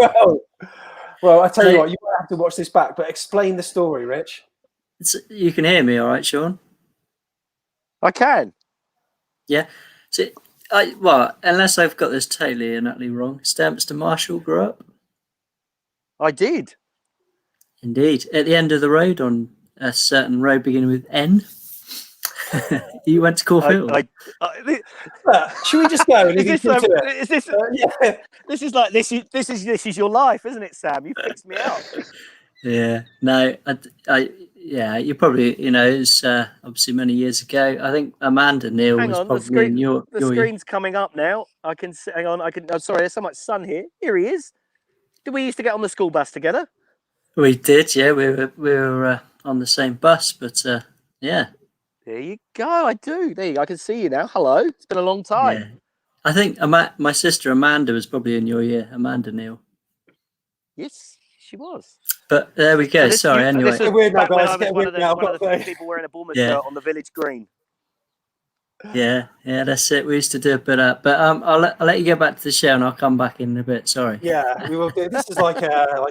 [SPEAKER 2] Well, I tell you what, you might have to watch this back, but explain the story, Rich.
[SPEAKER 15] You can hear me all right, Sean?
[SPEAKER 14] I can.
[SPEAKER 15] Yeah. So, unless I've got this totally and utterly wrong, Stamster Marshall grew up?
[SPEAKER 14] I did.
[SPEAKER 15] Indeed. At the end of the road, on a certain road beginning with N. You went to Caulfield.
[SPEAKER 2] Should we just go?
[SPEAKER 14] This is your life, isn't it, Sam? You fixed me out.
[SPEAKER 15] Yeah. No. Yeah. You probably it's obviously many years ago. I think Amanda Neal was probably in your.
[SPEAKER 14] The screen's coming up now. I can hang on. I'm sorry. There's so much sun here. Here he is. Did we used to get on the school bus together?
[SPEAKER 15] We did. Yeah. We were on the same bus, but yeah.
[SPEAKER 14] There you go. I do. There you go. I can see you now. Hello. It's been a long time.
[SPEAKER 15] Yeah. I think my sister Amanda was probably in your year. Amanda Neal.
[SPEAKER 14] Yes, she was.
[SPEAKER 15] But there we go. Sorry. Anyway,
[SPEAKER 14] this is weird now, guys. One of the people wearing a Bournemouth shirt on the village green.
[SPEAKER 15] Yeah, that's it. We used to do a bit of, but I'll let you get back to the show and I'll come back in a bit. Sorry.
[SPEAKER 2] Yeah, we will do. This is like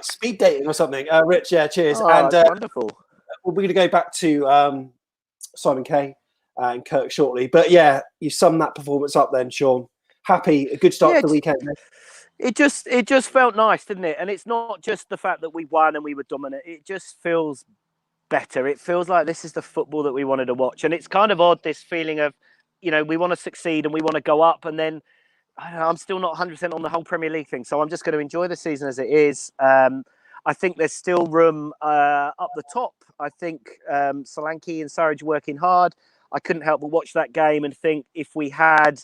[SPEAKER 2] speed dating or something. Rich, yeah, cheers.
[SPEAKER 14] Oh,
[SPEAKER 2] and
[SPEAKER 14] wonderful.
[SPEAKER 2] We're going to go back to Simon Kay and Kirk shortly. But yeah, you sum that performance up then, Sean. Happy, a good start to the weekend.
[SPEAKER 14] It just felt nice, didn't it? And it's not just the fact that we won and we were dominant. It just feels better. It feels like this is the football that we wanted to watch. And it's kind of odd, this feeling of, we want to succeed and we want to go up. And then I'm still not 100% on the whole Premier League thing. So I'm just going to enjoy the season as it is. I think there's still room up the top. I think Solanke and Surridge working hard. I couldn't help but watch that game and think if we had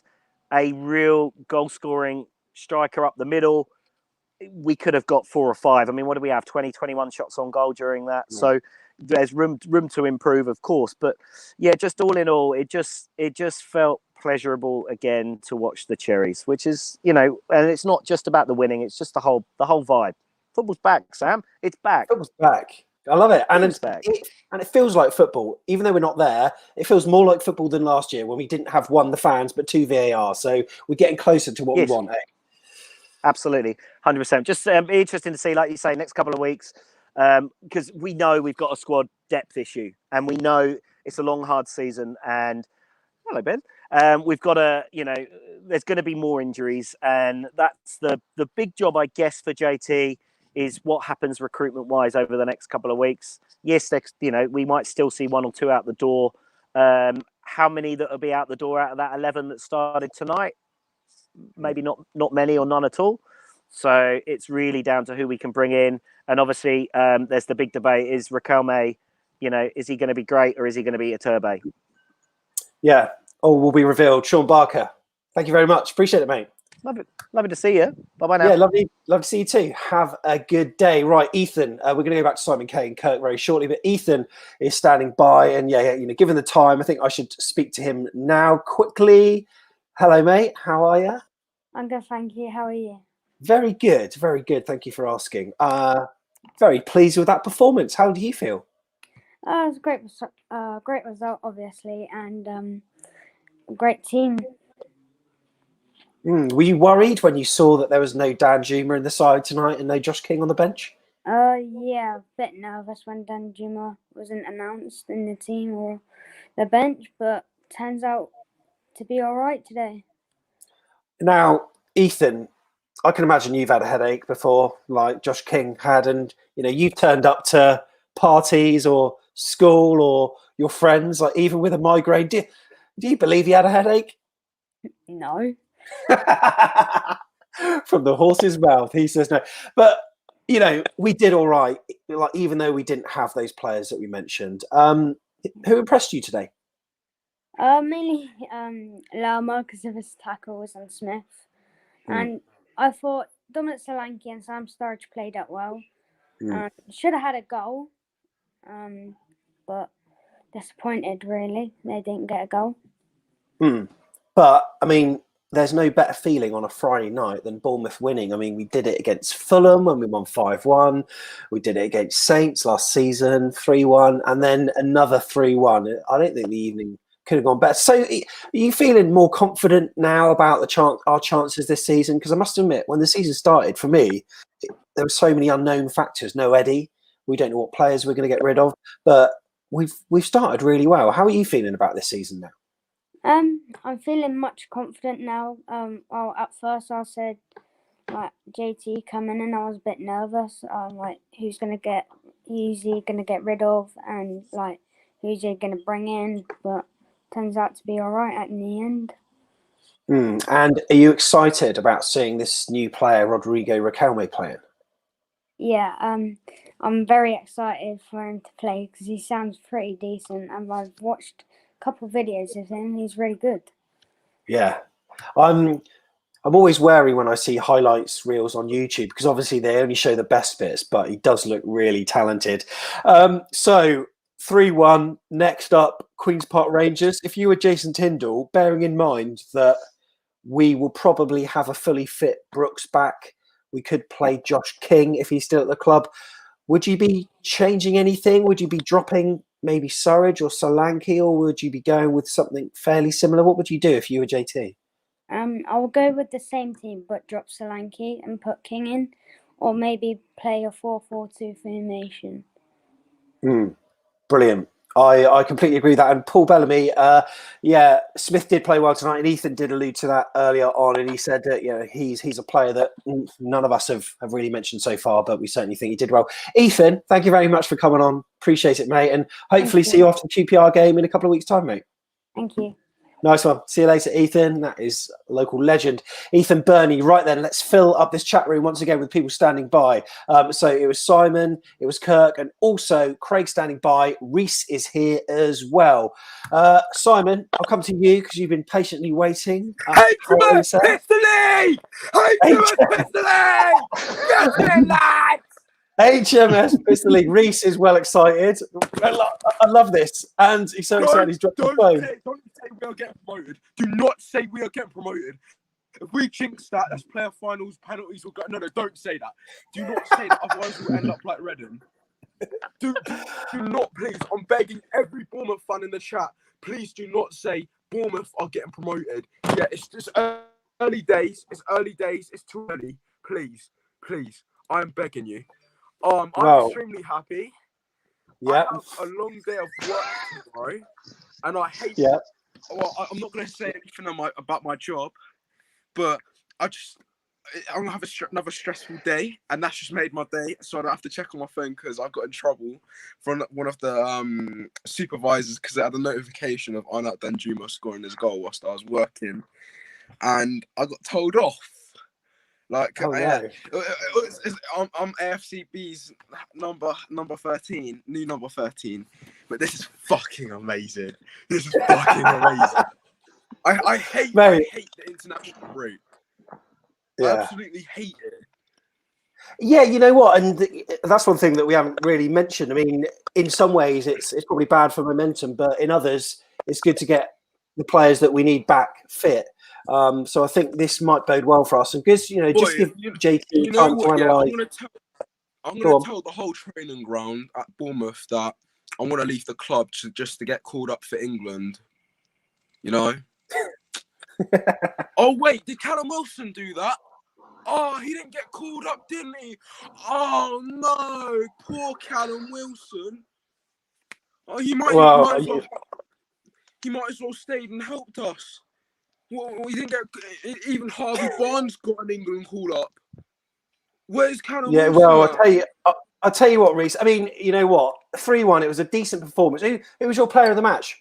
[SPEAKER 14] a real goal-scoring striker up the middle, we could have got 4 or 5. I mean, what do we have? 21 shots on goal during that. Yeah. So there's room to improve, of course. But yeah, just all in all, it just felt pleasurable again to watch the Cherries, which is, and it's not just about the winning. It's just the whole vibe. Football's back, Sam. It's back.
[SPEAKER 2] Football's back. I love it. And it feels like football. Even though we're not there, it feels more like football than last year when we didn't have 1, the fans, but 2, VAR. So we're getting closer to what we want.
[SPEAKER 14] Absolutely. 100%. Just be interesting to see, like you say, next couple of weeks. because we know we've got a squad depth issue, and we know it's a long, hard season. And hello, Ben. We've got there's going to be more injuries, and that's the big job, I guess, for JT is what happens recruitment-wise over the next couple of weeks. Yes, we might still see 1 or 2 out the door. How many that will be out the door out of that 11 that started tonight? Maybe not many or none at all. So it's really down to who we can bring in. And obviously, there's the big debate: is Riquelme, is he going to be great or is he going to be a turbo?
[SPEAKER 2] Yeah, all will be revealed. Sean Barker, thank you very much. Appreciate it, mate.
[SPEAKER 14] Lovely to see you. Bye now.
[SPEAKER 2] Yeah, love to see you too. Have a good day. Right, Ethan, we're going to go back to Simon Kay and Kirk very shortly, but Ethan is standing by, and given the time, I think I should speak to him now quickly. Hello, mate. How are you?
[SPEAKER 16] I'm good, thank you. How are you?
[SPEAKER 2] Very good, very good. Thank you for asking. Very pleased with that performance. How do you feel?
[SPEAKER 16] It was a great result, obviously, and a great team.
[SPEAKER 2] Were you worried when you saw that there was no Danjuma in the side tonight and no Josh King on the bench?
[SPEAKER 16] Yeah, a bit nervous when Danjuma wasn't announced in the team or the bench, but turns out to be all right today.
[SPEAKER 2] Now, Ethan, I can imagine you've had a headache before, like Josh King had, and you've turned up to parties or school or your friends, like even with a migraine. Do you believe he had a headache?
[SPEAKER 16] No.
[SPEAKER 2] From the horse's mouth, he says no. But we did all right, like even though we didn't have those players that we mentioned. Who impressed you today?
[SPEAKER 16] Mainly Lerma because of his tackles and Smith. And I thought Dominic Solanke and Sam Sturridge played up well. Should have had a goal, but disappointed, really. They didn't get a goal.
[SPEAKER 2] But, I mean, there's no better feeling on a Friday night than Bournemouth winning. I mean, we did it against Fulham when we won 5-1. We did it against Saints last season, 3-1, and then another 3-1. I don't think the evening could have gone better. So are you feeling more confident now about our chances this season? Because I must admit, when the season started, for me, there were so many unknown factors. No Eddie. We don't know what players we're going to get rid of. But we've started really well. How are you feeling about this season now?
[SPEAKER 16] I'm feeling much confident now. Well, at first I said, like, JT coming in, I was a bit nervous. Like, who's he going to get rid of? And, like, who's he going to bring in? But turns out to be all right in the end.
[SPEAKER 2] And are you excited about seeing this new player, Rodrigo Riquelme, playing?
[SPEAKER 16] Yeah, I'm very excited for him to play because he sounds pretty decent. And I've watched a couple of videos of him. He's really good. Yeah.
[SPEAKER 2] I'm always wary when I see highlights reels on YouTube because obviously they only show the best bits, but he does look really talented. So 3-1, next up, Queen's Park Rangers. If you were Jason Tindall, bearing in mind that we will probably have a fully fit Brooks back, we could play Josh King if he's still at the club. Would you be changing anything? Would you be dropping maybe Surridge or Solanke, or would you be going with something fairly similar? What would you do if you were JT?
[SPEAKER 16] I'll go with the same team, but drop Solanke and put King in, or maybe play a 4-4-2 formation.
[SPEAKER 2] Brilliant. I completely agree with that. And Paul Bellamy, Smith did play well tonight, and Ethan did allude to that earlier on, and he said that he's a player that none of us have really mentioned so far, but we certainly think he did well. Ethan, thank you very much for coming on. Appreciate it, mate, and hopefully see you after the QPR game in a couple of weeks' time, mate.
[SPEAKER 16] Thank you.
[SPEAKER 2] Nice one. See you later, Ethan. That is a local legend. Ethan Burney. Right then, let's fill up this chat room once again with people standing by. So it was Simon, it was Kirk, and also Craig standing by. Reese is here as well. Simon, I'll come to you because you've been patiently waiting.
[SPEAKER 17] HMS Pistoley! HMS Pistoley! Yes, lads!
[SPEAKER 2] HMS Pistoley. Reese is well excited. I love this. And he's so excited he's dropped the phone.
[SPEAKER 17] Don't say we are getting promoted. Do not say we are getting promoted. If we jinx that, that's player finals, penalties will go. No, don't say that. Do not say that, otherwise we'll end up like Reading. Do not, please. I'm begging every Bournemouth fan in the chat. Please do not say Bournemouth are getting promoted. Yeah, it's just early days. It's early days. It's too early. Please. I am begging you. I'm
[SPEAKER 2] Well,
[SPEAKER 17] extremely happy.
[SPEAKER 2] yeah.
[SPEAKER 17] I have a long day of work tomorrow, and I hate.
[SPEAKER 2] Yeah.
[SPEAKER 17] Well, I'm not going to say anything about my job, but I'm gonna have another stressful day, and that's just made my day. So I don't have to check on my phone because I got in trouble from one of the supervisors because they had a notification of Danjuma scoring his goal whilst I was working, and I got told off. Like,
[SPEAKER 2] oh, no.
[SPEAKER 17] I'm AFCB's number 13, new number 13, but this is fucking amazing. This is fucking amazing. I hate the international route.
[SPEAKER 2] Yeah.
[SPEAKER 17] I absolutely hate it.
[SPEAKER 2] Yeah, you know what, and that's one thing that we haven't really mentioned. I mean, in some ways, it's probably bad for momentum, but in others, it's good to get the players that we need back fit. So I think this might bode well for us, and because just give JT time to analyse.
[SPEAKER 17] I'm gonna tell the whole training ground at Bournemouth that I want to leave the club just to get called up for England. You know. Oh wait, did Callum Wilson do that? Oh, he didn't get called up, didn't he? Oh no, poor Callum Wilson. Oh, he might as well stayed and helped us. Well, he didn't get even Harvey Barnes got an England call up. Where's Callum Wilson?
[SPEAKER 2] Yeah, well, I'll tell you what, Reese. I mean, you know what? 3-1. It was a decent performance. Who was your player of the match?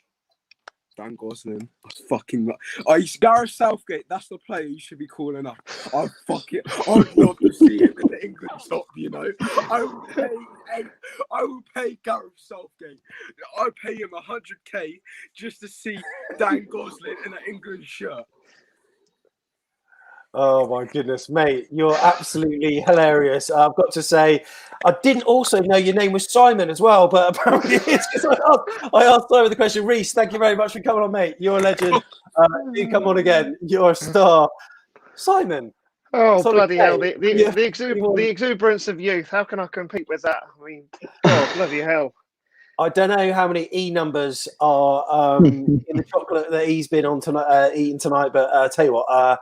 [SPEAKER 17] Dan Gosling. It's Gareth Southgate. That's the player you should be calling up. I'd love to see him in the England top, you know. I will pay Gareth Southgate. I'd pay him 100k just to see Dan Gosling in an England shirt.
[SPEAKER 2] Oh my goodness, mate, you're absolutely hilarious. I've got to say, I didn't also know your name was Simon as well, but apparently it's because I asked Simon the question. Reese, thank you very much for coming on, mate. You're a legend. You come on again. You're a star. Simon.
[SPEAKER 8] Oh, bloody hell. The exuberance of youth. How can I compete with that? I mean, God, bloody hell.
[SPEAKER 2] I don't know how many E numbers are in the chocolate that he's been on tonight, eating tonight, but I tell you what,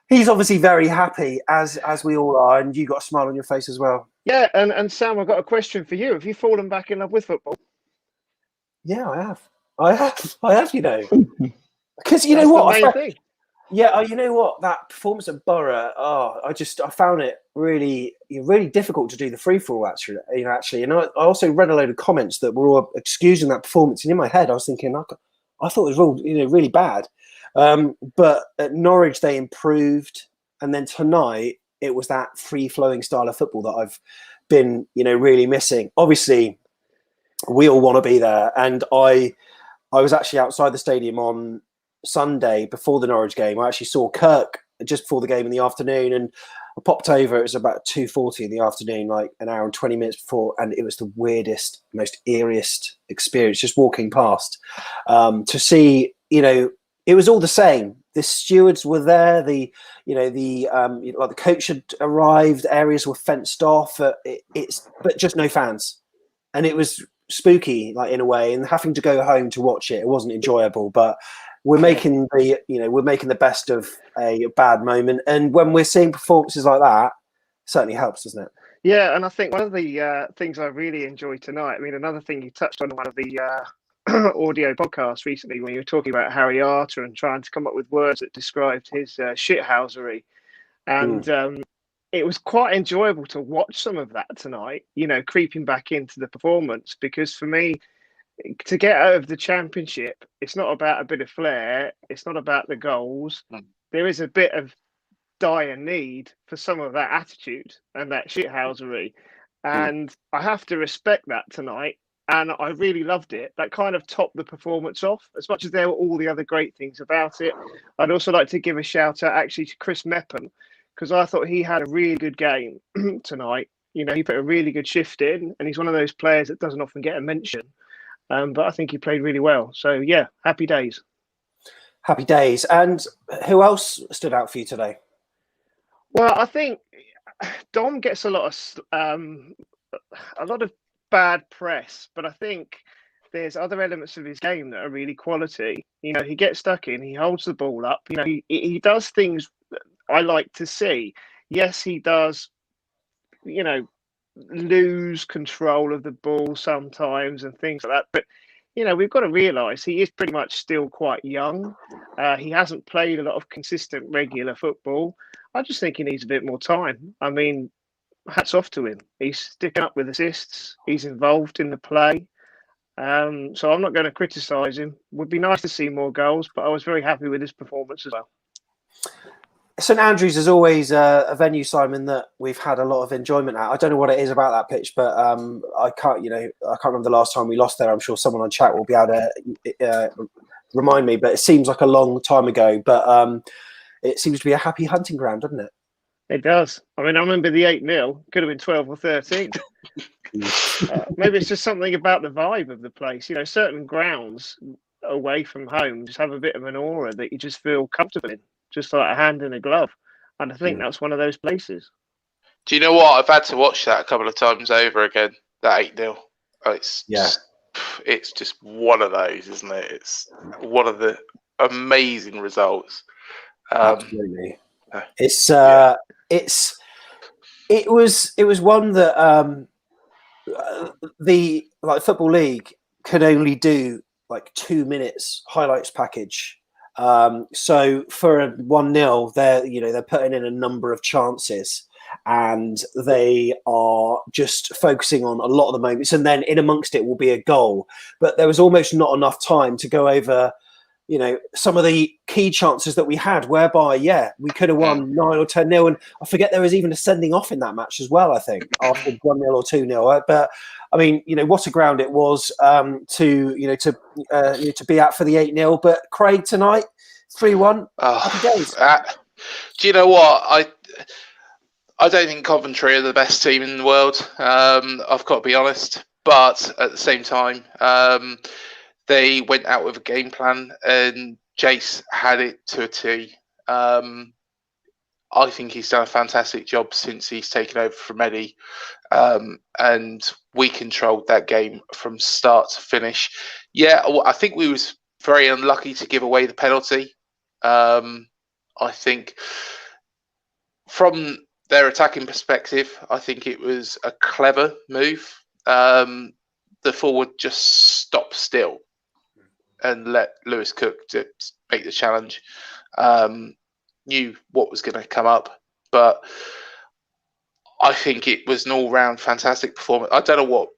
[SPEAKER 2] he's obviously very happy, as we all are, and you got a smile on your face as well.
[SPEAKER 8] Yeah, and Sam, I've got a question for you. Have you fallen back in love with football?
[SPEAKER 2] Yeah, I have. You know, because you know what, you know what, that performance at Borough. I found it really difficult to do the free for all. Actually, and I also read a load of comments that were all excusing that performance, and in my head, I was thinking, I thought it was really bad. But at Norwich they improved, and then tonight it was that free-flowing style of football that I've been really missing. Obviously we all want to be there, and I was actually outside the stadium on Sunday before the Norwich game. I actually saw Kirk just before the game in the afternoon, and I popped over. It was about 2:40 in the afternoon, like an hour and 20 minutes before, and it was the weirdest, most eeriest experience just walking past to see it was all the same. The stewards were there. The coach had arrived. Areas were fenced off. But just no fans, and it was spooky, like in a way. And having to go home to watch it wasn't enjoyable. But we're making the best of a bad moment. And when we're seeing performances like that, it certainly helps, doesn't it?
[SPEAKER 8] Yeah, and I think one of the things I really enjoyed tonight. I mean, another thing you touched on in one of the audio podcast recently when you were talking about Harry Arter and trying to come up with words that described his shithousery, and it was quite enjoyable to watch some of that tonight, creeping back into the performance, because for me, to get out of the Championship, it's not about a bit of flair, it's not about the goals. There is a bit of dire need for some of that attitude and that shithousery, and I have to respect that tonight. And I really loved it. That kind of topped the performance off, as much as there were all the other great things about it. I'd also like to give a shout out actually to Chris Meppen, because I thought he had a really good game tonight. He put a really good shift in, and he's one of those players that doesn't often get a mention. But I think he played really well. So yeah, happy days.
[SPEAKER 2] Happy days. And who else stood out for you today?
[SPEAKER 8] Well, I think Dom gets a lot of bad press, but I think there's other elements of his game that are really quality. He gets stuck in, he holds the ball up, he does things that I like to see. Yes, he does,
[SPEAKER 18] lose control of the ball sometimes and things like that. But we've got to realise he is pretty much still quite young. He hasn't played a lot of consistent, regular football. I just think he needs a bit more time. I mean, hats off to him. He's sticking up with assists. He's involved in the play. So I'm not going to criticise him. Would be nice to see more goals, but I was very happy with his performance as well.
[SPEAKER 2] St Andrews is always a venue, Simon, that we've had a lot of enjoyment at. I don't know what it is about that pitch, but I can't remember the last time we lost there. I'm sure someone on chat will be able to remind me, but it seems like a long time ago. But it seems to be a happy hunting ground, doesn't it?
[SPEAKER 18] It does. I mean, I remember the 8-0. Could have been 12 or 13. Maybe it's just something about the vibe of the place. Certain grounds away from home just have a bit of an aura that you just feel comfortable in. Just like a hand in a glove. And I think that's one of those places.
[SPEAKER 19] Do you know what? I've had to watch that a couple of times over again, that 8-0. It's just one of those, isn't it? It's one of the amazing results.
[SPEAKER 2] Absolutely. It was one that the Football League could only do 2 minutes highlights package. So for a 1-0, they're putting in a number of chances, and they are just focusing on a lot of the moments, and then in amongst it will be a goal. But there was almost not enough time to go over, some of the key chances that we had, whereby, we could have won 9 or 10-0. And I forget there was even a sending off in that match as well, I think, after 1-0 or 2-0. But I mean, what a ground it was to be at for the 8-0. But Craig, tonight, 3-1. Happy days.
[SPEAKER 19] Do you know what? I don't think Coventry are the best team in the world. I've got to be honest. But at the same time, they went out with a game plan, and Jace had it to a T. I think he's done a fantastic job since he's taken over from Eddie, and we controlled that game from start to finish. Yeah, I think we was very unlucky to give away the penalty. I think from their attacking perspective, I think it was a clever move. The forward just stopped still and let Lewis Cook to make the challenge. Knew what was going to come up, but I think it was an all-round fantastic performance. I don't know what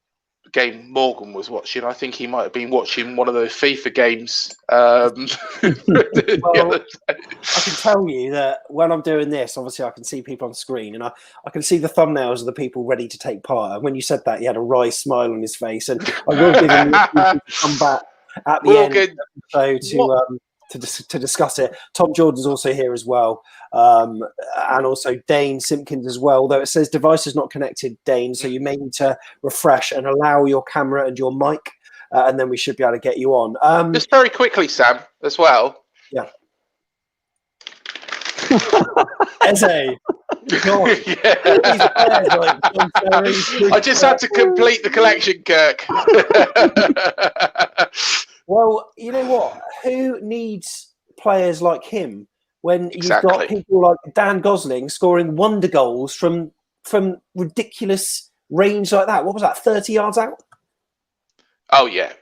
[SPEAKER 19] game Morgan was watching. I think he might have been watching one of those FIFA games.
[SPEAKER 2] Well, I can tell you that when I'm doing this, obviously I can see people on screen, and I can see the thumbnails of the people ready to take part. And when you said that, he had a wry smile on his face, and I will give him the come back at the end to discuss it. Tom Jordan's also here as well, and also Dane Simpkins as well, though it says device is not connected, Dane, so you may need to refresh and allow your camera and your mic, and then we should be able to get you on.
[SPEAKER 19] Just very quickly, Sam, as well.
[SPEAKER 2] Yeah. Eze.
[SPEAKER 19] I just had to complete the collection, Kirk.
[SPEAKER 2] Well, you know what? Who needs players like him when you've got people like Dan Gosling scoring wonder goals from ridiculous range like that? What was that, 30 yards out?
[SPEAKER 19] Oh, yeah.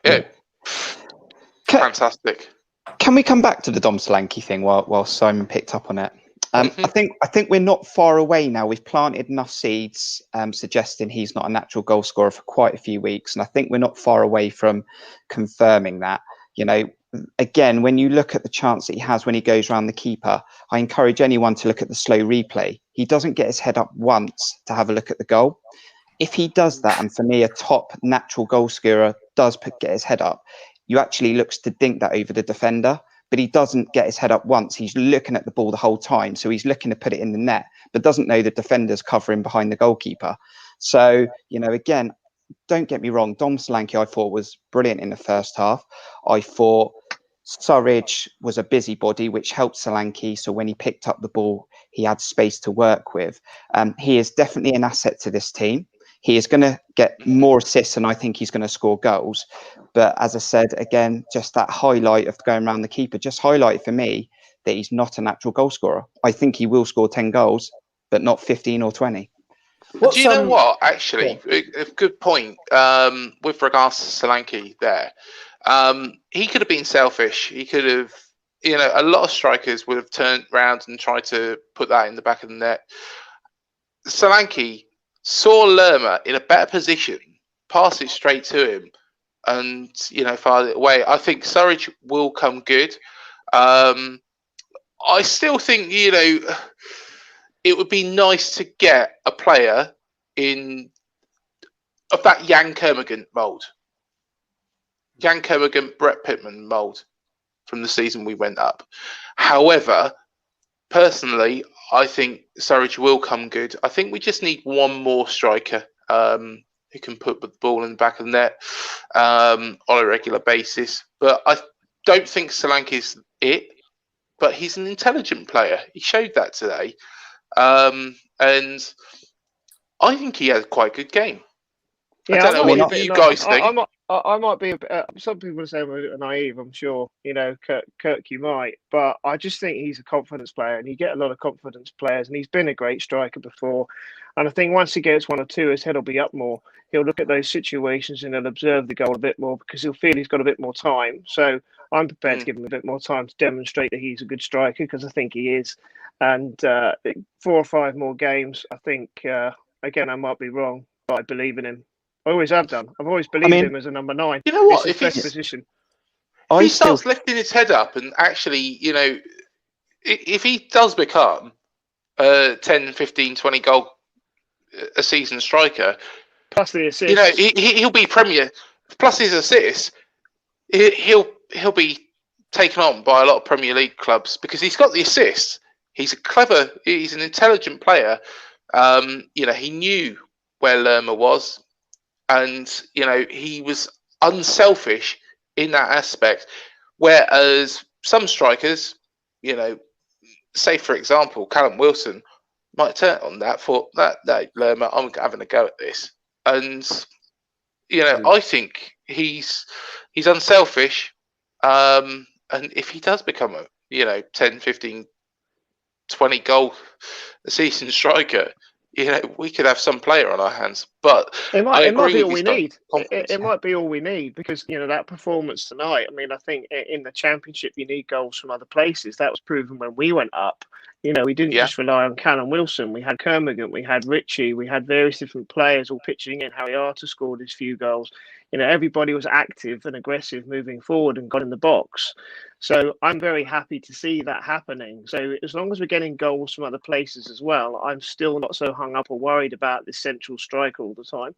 [SPEAKER 19] Fantastic.
[SPEAKER 12] Can we come back to the Dom Solanke thing while Simon picked up on it? I think we're not far away now. We've planted enough seeds suggesting he's not a natural goal scorer for quite a few weeks, and I think we're not far away from confirming that. Again, when you look at the chance that he has when he goes around the keeper, I encourage anyone to look at the slow replay. He doesn't get his head up once to have a look at the goal. If he does that, and for me, a top natural goal scorer does get his head up, you actually looks to dink that over the defender. But he doesn't get his head up once. He's looking at the ball the whole time. So he's looking to put it in the net, but doesn't know the defender's covering behind the goalkeeper. So, again, don't get me wrong. Dom Solanke, I thought, was brilliant in the first half. I thought Surridge was a busybody, which helped Solanke. So when he picked up the ball, he had space to work with. He is definitely an asset to this team. He is going to get more assists, and I think he's going to score goals. But as I said, again, just that highlight of going around the keeper just highlighted for me that he's not a natural goal scorer. I think he will score 10 goals, but not 15 or 20.
[SPEAKER 2] What's,
[SPEAKER 19] Do you know what? Actually, a good point. With regards to Solanke, there, he could have been selfish. He could have, a lot of strikers would have turned round and tried to put that in the back of the net. Solanke saw Lerma in a better position, passed it straight to him, and fired it away. I think Surridge will come good. I still think it would be nice to get a player of that Jan Kermorgant mould. Jan Kermorgant, Brett Pittman mould from the season we went up. However, personally, I think Surridge will come good. I think we just need one more striker who can put the ball in the back of the net on a regular basis. But I don't think Solanke's it, but he's an intelligent player. He showed that today. And I think he had quite a good game.
[SPEAKER 18] Yeah,
[SPEAKER 19] I don't know what you guys think.
[SPEAKER 18] I might be a bit. Some people say I'm a bit naive. I'm sure Kirk, you might, but I just think he's a confidence player, and you get a lot of confidence players, and he's been a great striker before. And I think once he gets one or two, his head will be up more. He'll look at those situations and he'll observe the goal a bit more because he'll feel he's got a bit more time. So I'm prepared to give him a bit more time to demonstrate that he's a good striker because I think he is. And 4 or 5 more games, I think. Again, I might be wrong, but I believe in him. I always have done. I've always believed him as a number 9.
[SPEAKER 19] You know what?
[SPEAKER 18] It's his best position.
[SPEAKER 19] If he starts lifting his head up and actually, if he does become a 10, 15, 20 goal a season striker,
[SPEAKER 18] plus the assists,
[SPEAKER 19] he'll be Premier. Plus his assists, he'll be taken on by a lot of Premier League clubs because he's got the assists. He's an intelligent player. He knew where Lerma was. And, he was unselfish in that aspect. Whereas some strikers, say, for example, Callum Wilson might turn on that for that Lerma, I'm having a go at this. And, I think he's unselfish. And if he does become a, 10, 15, 20 goal a season striker, we could have some player on our hands, but
[SPEAKER 18] it might be all we need. It might be all we need because that performance tonight. I mean, I think in the Championship you need goals from other places. That was proven when we went up. We didn't just rely on Callum Wilson. We had Kermorgant, we had Richie, we had various different players all pitching in. Harry Arter scored his few goals. Everybody was active and aggressive moving forward and got in the box. So I'm very happy to see that happening. So as long as we're getting goals from other places as well, I'm still not so hung up or worried about this central striker all the time.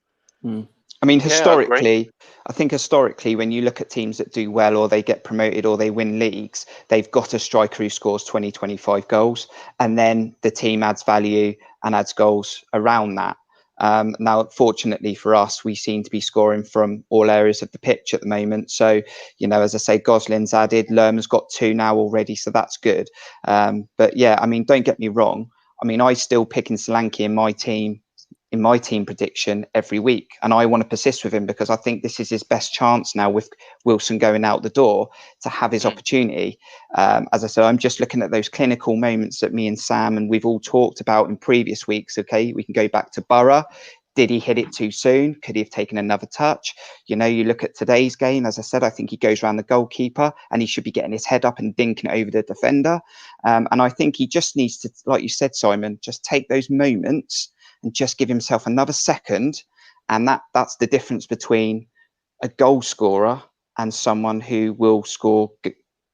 [SPEAKER 12] I mean, historically, I think historically, when you look at teams that do well or they get promoted or they win leagues, they've got a striker who scores 20, 25 goals, and then the team adds value and adds goals around that. Now, fortunately for us, we seem to be scoring from all areas of the pitch at the moment. So, as I say, Gosling's added, Lerma's got 2 now already, so that's good. But yeah, I mean, don't get me wrong. I mean, I still pick in Solanke in my team prediction every week, and I want to persist with him because I think this is his best chance now with Wilson going out the door to have his opportunity. As I said, I'm just looking at those clinical moments that me and Sam and we've all talked about in previous weeks. Okay, we can go back to Borough. Did he hit it too soon? Could he have taken another touch? You look at today's game, as I said, I think he goes around the goalkeeper and he should be getting his head up and dinking over the defender. And I think he just needs to, like you said, Simon, just take those moments and just give himself another second. And that's the difference between a goal scorer and someone who will score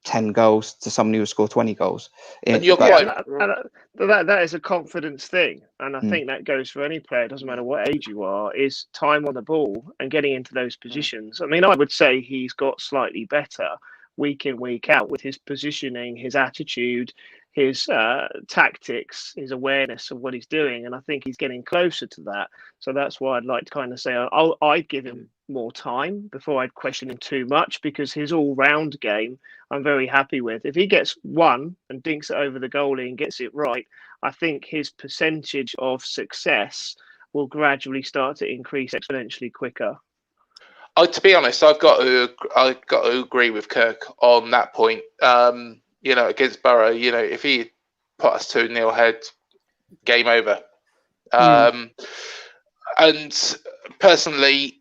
[SPEAKER 12] 10 goals to someone who will score 20 goals.
[SPEAKER 18] And that is a confidence thing. And I think that goes for any player, doesn't matter what age you are, is time on the ball and getting into those positions. I mean, I would say he's got slightly better week in, week out with his positioning, his attitude, his tactics, his awareness of what he's doing. And I think he's getting closer to that. So that's why I'd like to kind of say I'd give him more time before I'd question him too much, because his all-round game I'm very happy with. If he gets one and dinks it over the goalie and gets it right, I think his percentage of success will gradually start to increase exponentially quicker.
[SPEAKER 19] To be honest, I've got to agree with Kirk on that point. Against Borough, if he put us 2-0 ahead, game over. And personally,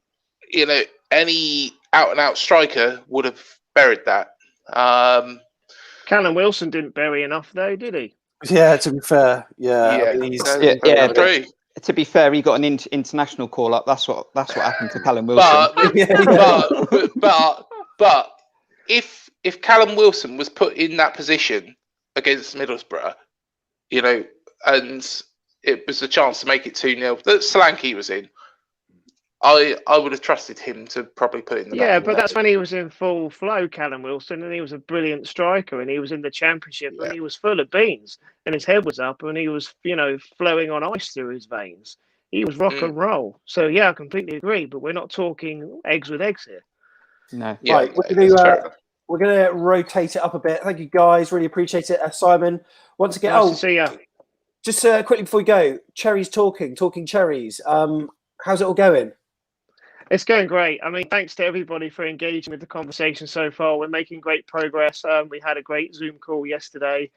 [SPEAKER 19] any out-and-out striker would have buried that.
[SPEAKER 18] Callum Wilson didn't bury enough, though, did he?
[SPEAKER 2] Yeah, to be fair, I mean,
[SPEAKER 12] to be fair, he got an international call up. That's what happened to Callum Wilson.
[SPEAKER 19] But if Callum Wilson was put in that position against Middlesbrough, and it was a chance to make it 2-0 that Solanke was in, I would have trusted him to probably put it in the back.
[SPEAKER 18] But that's when he was in full flow, Callum Wilson, and he was a brilliant striker, and he was in the Championship, and he was full of beans, and his head was up, and he was, flowing on ice through his veins. He was rock and roll. So, I completely agree, but we're not talking eggs with eggs here.
[SPEAKER 12] No.
[SPEAKER 2] Right, we're going to rotate it up a bit. Thank you, guys. Really appreciate it. Simon, once again,
[SPEAKER 18] nice to see you.
[SPEAKER 2] Just quickly before we go, Cherries talking Cherries. How's it all going?
[SPEAKER 18] It's going great. I mean, thanks to everybody for engaging with the conversation so far. We're making great progress. We had a great Zoom call yesterday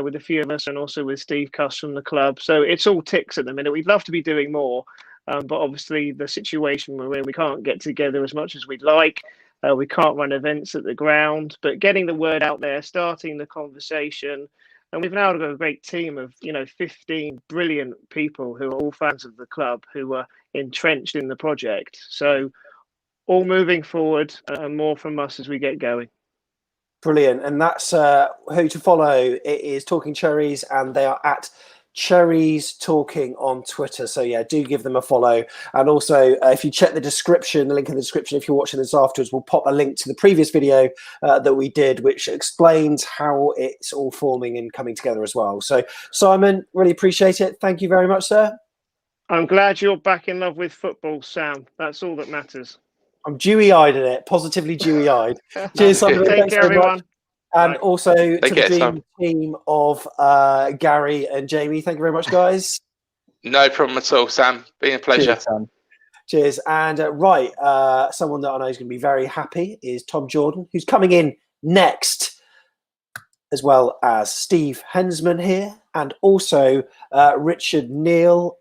[SPEAKER 18] with a few of us and also with Steve Cuss from the club. So it's all ticks at the minute. We'd love to be doing more, but obviously the situation we're in, we can't get together as much as we'd like. We can't run events at the ground, but getting the word out there, starting the conversation. And we've now got a great team of, 15 brilliant people who are all fans of the club, who are entrenched in the project. So all moving forward and more from us as we get going.
[SPEAKER 2] Brilliant. And that's who to follow. It is Talking Cherries, and they are at Cherries Talking on Twitter. So do give them a follow. And also, if you check the description, the link in the description, if you're watching this afterwards, we'll pop a link to the previous video that we did, which explains how it's all forming and coming together as well. So Simon, really appreciate it. Thank you very much, sir.
[SPEAKER 18] I'm glad you're back in love with football, Sam. That's all that matters.
[SPEAKER 2] I'm dewy-eyed at it, positively dewy-eyed. Cheers, Simon.
[SPEAKER 18] Take care, everyone.
[SPEAKER 2] And also to the dream
[SPEAKER 19] Sam.
[SPEAKER 2] team of Gary and Jamie. Thank you very much, guys.
[SPEAKER 19] No problem at all, Sam. Been a pleasure.
[SPEAKER 2] Cheers, Sam. Cheers. And someone that I know is going to be very happy is Tom Jordan, who's coming in next, as well as Steve Hensman here, and also Richard Neal.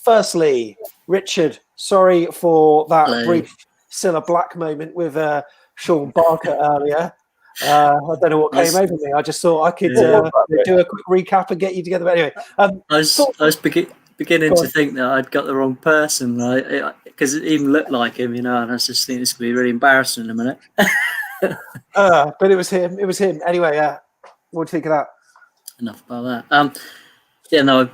[SPEAKER 2] Firstly, Richard, sorry for that brief Cilla Black moment with Sean Barker earlier. I don't know what came over me. I just thought I could do a quick recap and get you together. But anyway,
[SPEAKER 15] I was beginning to think that I'd got the wrong person, because it even looked like him, and I just think this could be really embarrassing in a minute.
[SPEAKER 2] But it was him. It was him. Anyway, what do you think of that?
[SPEAKER 15] Enough about that. I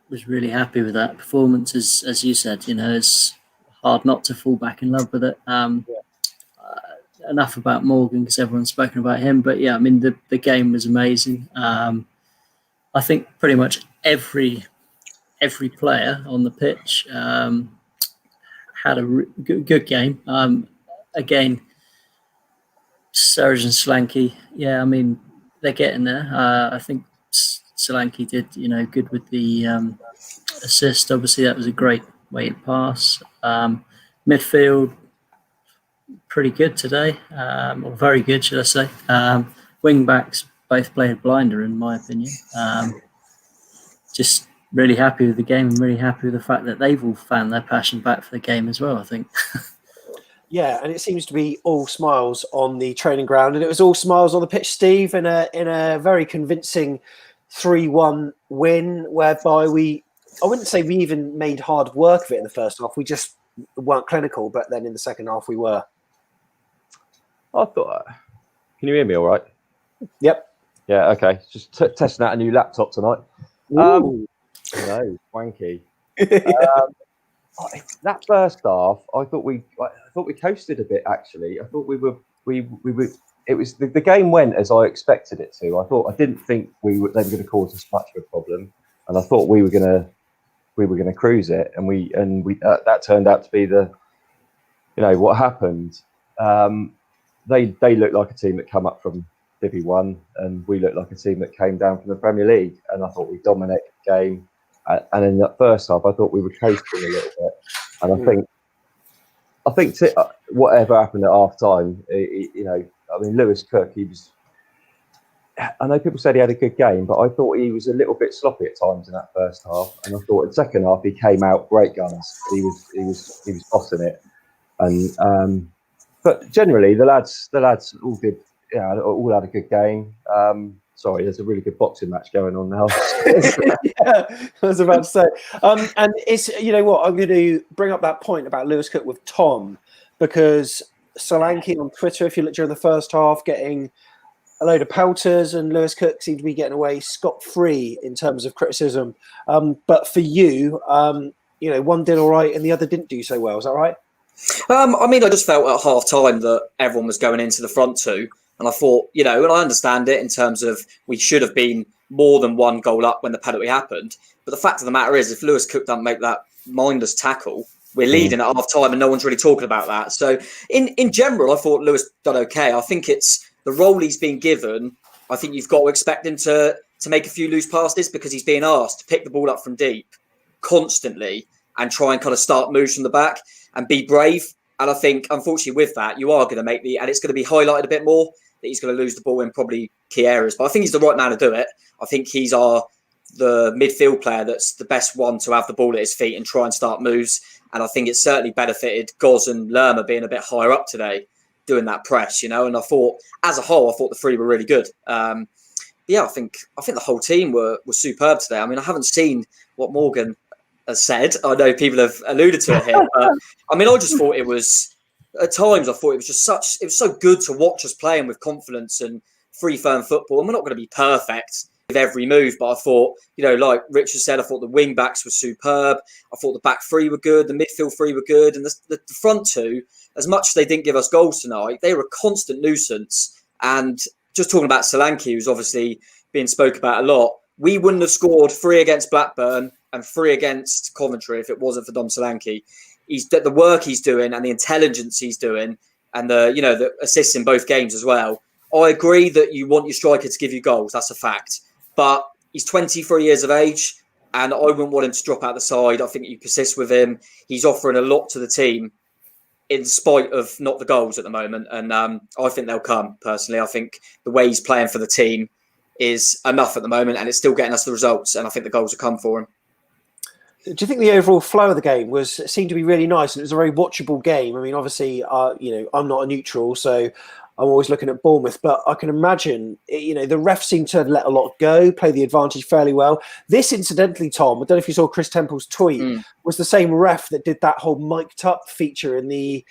[SPEAKER 15] was really happy with that performance. As you said, it's hard not to fall back in love with it. Enough about Morgan, because everyone's spoken about him. But I mean, the game was amazing. I think pretty much every player on the pitch had a good game. Again, Surge and Solanke, I mean, they're getting there. I think Solanke did, good with the assist. Obviously, that was a great weighted pass. Midfield, pretty good today, or very good, should I say. Wing backs both played blinder, in my opinion. Just really happy with the game, and really happy with the fact that they've all found their passion back for the game as well, I think.
[SPEAKER 2] Yeah, and it seems to be all smiles on the training ground, and it was all smiles on the pitch, Steve, in a very convincing 3-1 win, whereby I wouldn't say we even made hard work of it in the first half. We just weren't clinical, but then in the second half we were.
[SPEAKER 20] I thought, can you hear me all right?
[SPEAKER 2] Yep.
[SPEAKER 20] Yeah, okay. Just testing out a new laptop tonight. No, wanky. That first half, I thought we coasted a bit. Actually, I thought we were. It was the game went as I expected it to. I didn't think they were going to cause us much of a problem, and I thought we were going to cruise it, and we that turned out to be what happened. They looked like a team that come up from Divi 1, and we looked like a team that came down from the Premier League. And I thought we dominated the game. And in that first half, I thought we were coasting a little bit. And I think whatever happened at half time, I mean, Lewis Cook, I know people said he had a good game, but I thought he was a little bit sloppy at times in that first half, and I thought in the second half he came out great guns. He was bossing it, and but generally the lads all did, all had a good game. Sorry, there's a really good boxing match going on now.
[SPEAKER 2] Yeah, I was about to say, and it's, you know what, I'm going to bring up that point about Lewis Cook with Tom, because Solanke on Twitter, if you look during the first half, getting a load of pelters, and Lewis Cook seemed to be getting away scot-free in terms of criticism. But for you, you know, one did all right and the other didn't do so well. Is that right?
[SPEAKER 21] I mean, I just felt at half time that everyone was going into the front two. And I thought, you know, and I understand it in terms of we should have been more than one goal up when the penalty happened. But the fact of the matter is, if Lewis Cook doesn't make that mindless tackle, we're leading at half time and no one's really talking about that. So in general, I thought Lewis done okay. I think it's the role he's been given. I think you've got to expect him to make a few loose passes, because he's being asked to pick the ball up from deep constantly and try and kind of start moves from the back and be brave. And I think, unfortunately, with that, you are going to make and it's going to be highlighted a bit more, that he's going to lose the ball in probably key areas. But I think he's the right man to do it. I think he's the midfield player that's the best one to have the ball at his feet and try and start moves. And I think it's certainly benefited Gos and Lerma being a bit higher up today, doing that press, you know. And I thought, as a whole, the three were really good. I think the whole team were superb today. I mean, I haven't seen what Morgan has said. I know people have alluded to it here, but I mean, I just thought it was, at times, I thought it was so good to watch us playing with confidence and free firm football. And we're not going to be perfect with every move, but I thought, you know, like Richard said, I thought the wing backs were superb. I thought the back three were good, the midfield three were good, and the front two, as much as they didn't give us goals tonight, they were a constant nuisance. And just talking about Solanke, who's obviously being spoke about a lot, we wouldn't have scored 3 against Blackburn and 3 against Coventry if it wasn't for Dom Solanke. The work he's doing and the intelligence he's doing, and the assists in both games as well. I agree that you want your striker to give you goals. That's a fact. But he's 23 years of age, and I wouldn't want him to drop out the side. I think you persist with him. He's offering a lot to the team in spite of not the goals at the moment. And I think they'll come, personally. I think the way he's playing for the team is enough at the moment, and it's still getting us the results. And I think the goals will come for him.
[SPEAKER 2] Do you think the overall flow of the game seemed to be really nice, and it was a very watchable game? I mean, obviously, I'm not a neutral, so I'm always looking at Bournemouth, but I can imagine, the ref seemed to let a lot go, play the advantage fairly well. This, incidentally, Tom, I don't know if you saw Chris Temple's tweet, was the same ref that did that whole mic'd up feature in the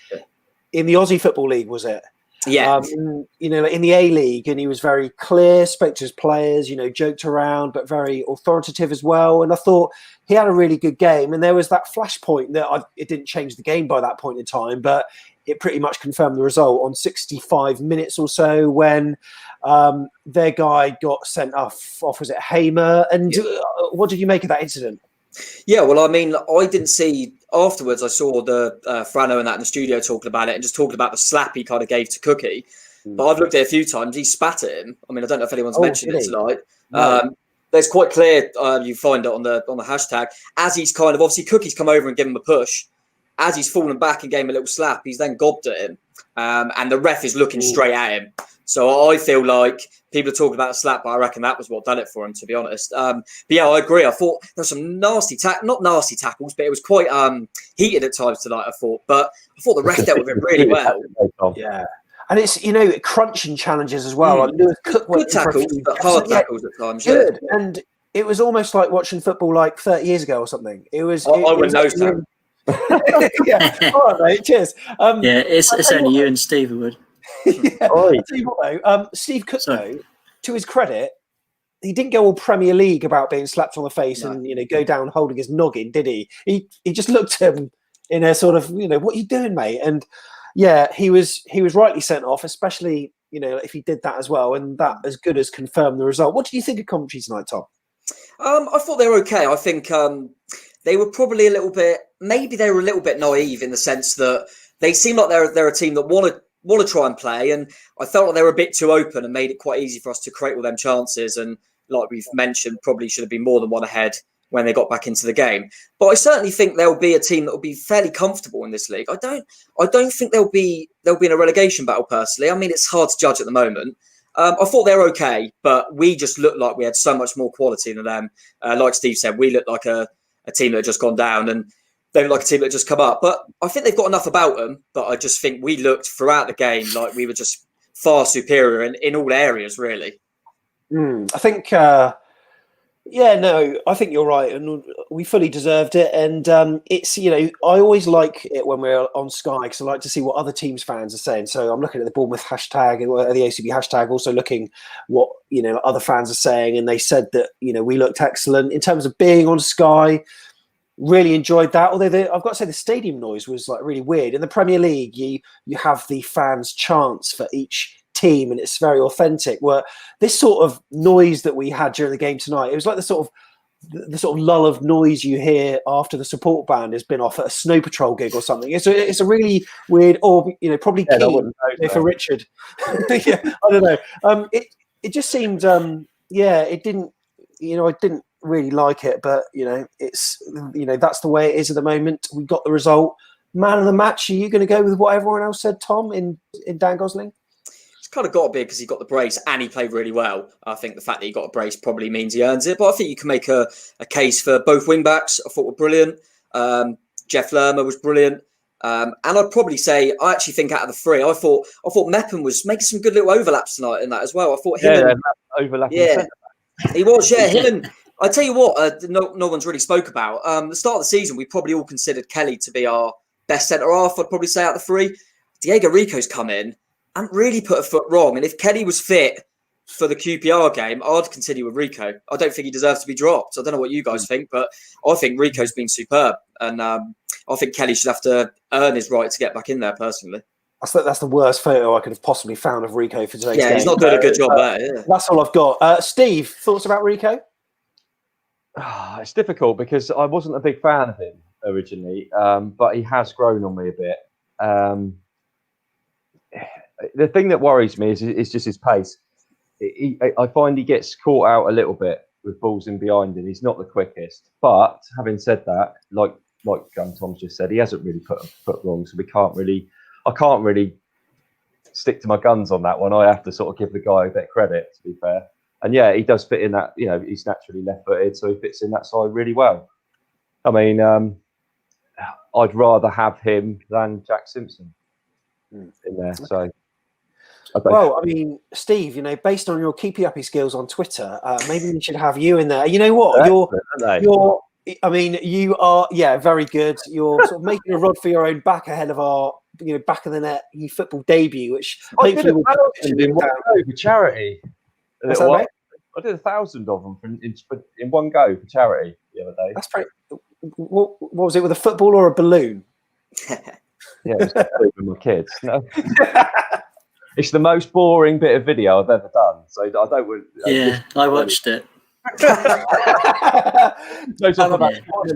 [SPEAKER 2] Aussie Football League, was it?
[SPEAKER 21] Yeah.
[SPEAKER 2] In the A-League, and he was very clear, spoke to his players, joked around, but very authoritative as well. And I thought he had a really good game. And there was that flashpoint that it didn't change the game by that point in time, but it pretty much confirmed the result on 65 minutes or so when their guy got sent off was it Hamer? And what did you make of that incident?
[SPEAKER 21] Yeah, well, I mean, I didn't see afterwards. I saw the Frano and that in the studio talking about it and just talking about the slap he kind of gave to Cookie. But I've looked at it a few times. He spat at him. I mean, I don't know if anyone's mentioned it tonight. No. There's quite clear. You find it on the hashtag as he's kind of obviously Cookie's come over and given him a push. As he's fallen back and gave him a little slap, he's then gobbed at him, and the ref is looking straight at him. So I feel like people are talking about a slap, but I reckon that was what done it for him, to be honest. But yeah, I agree. I thought there was some nasty not nasty tackles, but it was quite heated at times tonight, I thought. But I thought the ref dealt with it really well.
[SPEAKER 2] Yeah. And it's, crunching challenges as well. Like Lewis Cook
[SPEAKER 21] good tackles, but hard tackles at times.
[SPEAKER 2] Good. Yeah. And it was almost like watching football like 30 years ago or something. It was.
[SPEAKER 21] I wouldn't know, Sam.
[SPEAKER 2] Yeah. All right, mate. Cheers.
[SPEAKER 15] Yeah, it's only you and Steve who would.
[SPEAKER 2] Yeah. I'll tell you what, though, Steve Cook, though, to his credit, he didn't go all Premier League about being slapped on the face and go down holding his noggin, did he? He just looked at him in a sort of what are you doing, mate? And yeah, he was rightly sent off, especially if he did that as well, and that as good as confirmed the result. What do you think of Coventry tonight, Tom?
[SPEAKER 21] I thought they were okay. I think they were probably a little bit naive in the sense that they seem like they're a team that want to try and play, and I felt like they were a bit too open and made it quite easy for us to create all them chances. And like we've mentioned, probably should have been more than one ahead when they got back into the game. But I certainly think there'll be a team that will be fairly comfortable in this league. I don't think they'll be in a relegation battle personally. I mean, it's hard to judge at the moment. I thought they were okay, but we just looked like we had so much more quality than them. Like Steve said, we looked like a team that had just gone down, and they look like a team that had just come up. But I think they've got enough about them. But I just think we looked throughout the game like we were just far superior in all areas, really.
[SPEAKER 2] I think, I think you're right, and we fully deserved it. And it's, I always like it when we're on Sky because I like to see what other teams' fans are saying. So I'm looking at the Bournemouth hashtag, the AFCB hashtag, also looking what other fans are saying, and they said that we looked excellent in terms of being on Sky. Really enjoyed that. Although I've got to say the stadium noise was like really weird. In the Premier League, you have the fans' chants for each team, and it's very authentic. Where this sort of noise that we had during the game tonight, it was like the sort of lull of noise you hear after the support band has been off at a Snow Patrol gig or something. It's a really weird, or probably key for Richard. Yeah, I don't know. It just seemed, it didn't. I didn't really like it, but it's that's the way it is at the moment. We got the result. Man of the match. Are you going to go with what everyone else said, Tom, in Dan Gosling?
[SPEAKER 21] It's kind of got to be because he got the brace and he played really well. I think the fact that he got a brace probably means he earns it. But I think you can make a case for both wing backs. I thought were brilliant. Jeff Lerma was brilliant. And I'd probably say I actually think out of the three, I thought Meppen was making some good little overlaps tonight in that as well. I thought him
[SPEAKER 20] overlapping.
[SPEAKER 21] Yeah, he was. Yeah, him and I tell you what, no one's really spoke about. The start of the season, we probably all considered Kelly to be our best centre half. I'd probably say out of the three. Diego Rico's come in and really put a foot wrong. And if Kelly was fit for the QPR game, I'd continue with Rico. I don't think he deserves to be dropped. I don't know what you guys think, but I think Rico's been superb. And I think Kelly should have to earn his right to get back in there, personally.
[SPEAKER 2] That's the worst photo I could have possibly found of Rico for today's game.
[SPEAKER 21] Yeah, he's not doing a good job there. Yeah.
[SPEAKER 2] That's all I've got. Steve, thoughts about Rico?
[SPEAKER 20] It's difficult because I wasn't a big fan of him originally, but he has grown on me a bit. The thing that worries me is just his pace. I find he gets caught out a little bit with balls in behind him. He's not the quickest. But having said that, like Tom's just said, he hasn't really put a foot wrong, so I can't really stick to my guns on that one. I have to sort of give the guy a bit of credit, to be fair. And yeah, he does fit in that, he's naturally left-footed, so he fits in that side really well. I mean, I'd rather have him than Jack Simpson in there. So,
[SPEAKER 2] well, I mean, Steve, based on your keepy-uppy skills on Twitter, maybe we should have you in there. You know what? You are, very good. You're sort of making a rod for your own back ahead of our, back of the net football debut, which hopefully will
[SPEAKER 20] in one go for charity.
[SPEAKER 2] What's that, mate?
[SPEAKER 20] I did 1,000 of them in one go for charity the other day.
[SPEAKER 2] That's pretty. What was it, with a football or a balloon?
[SPEAKER 20] Yeah, it was with my kids. No. It's the most boring bit of video I've ever done. So I don't.
[SPEAKER 15] I watched it.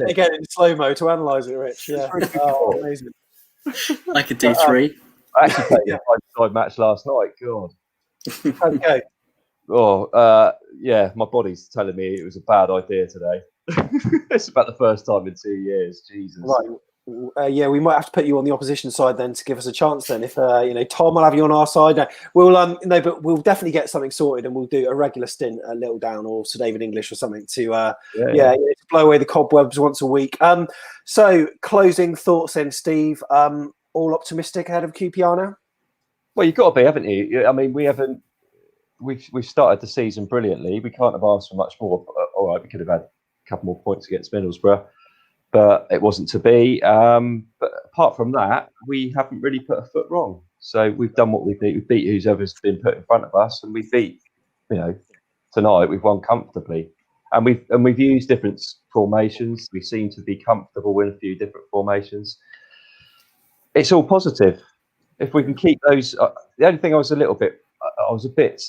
[SPEAKER 2] Again in slow mo to analyse it, Rich. Yeah, amazing.
[SPEAKER 15] I could do 3.
[SPEAKER 20] I actually played a five-side match last night. God.
[SPEAKER 2] How'd it go?
[SPEAKER 20] Oh, my body's telling me it was a bad idea today. It's about the first time in 2 years. Jesus.
[SPEAKER 2] Right. We might have to put you on the opposition side then to give us a chance. Then, if Tom will have you on our side, but we'll definitely get something sorted, and we'll do a regular stint at Little Down or Sir David English or something to blow away the cobwebs once a week. So closing thoughts then, Steve. All optimistic ahead of QPR now?
[SPEAKER 20] Well, you've got to be, haven't you? I mean, we've started the season brilliantly. We can't have asked for much more. All right, we could have had a couple more points against Middlesbrough, but it wasn't to be. But apart from that, we haven't really put a foot wrong. So we've done what we beat. We beat whoever's been put in front of us, and we beat. Tonight we've won comfortably, and we've used different formations. We seem to be comfortable in a few different formations. It's all positive. If we can keep those, the only thing I was a bit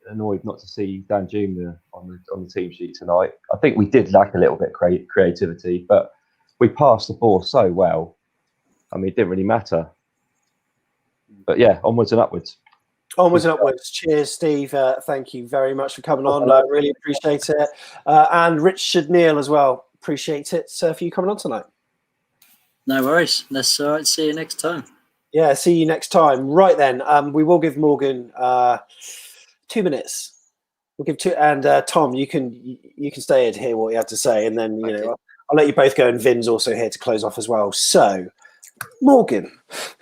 [SPEAKER 20] annoyed not to see Danjuma on the team sheet tonight. I think we did lack a little bit of creativity, but we passed the ball so well. I mean, it didn't really matter. But yeah, onwards and upwards.
[SPEAKER 2] Onwards and upwards. Cheers, Steve. Thank you very much for coming on. I really appreciate it. And Richard Neal as well. Appreciate it for you coming on tonight.
[SPEAKER 15] No worries. That's all right. See you next time.
[SPEAKER 2] Yeah, see you next time. Right then, we will give Morgan 2 minutes. We'll give 2, and Tom, you can stay here to hear what he had to say, and then I'll let you both go. And Vin's also here to close off as well. So, Morgan,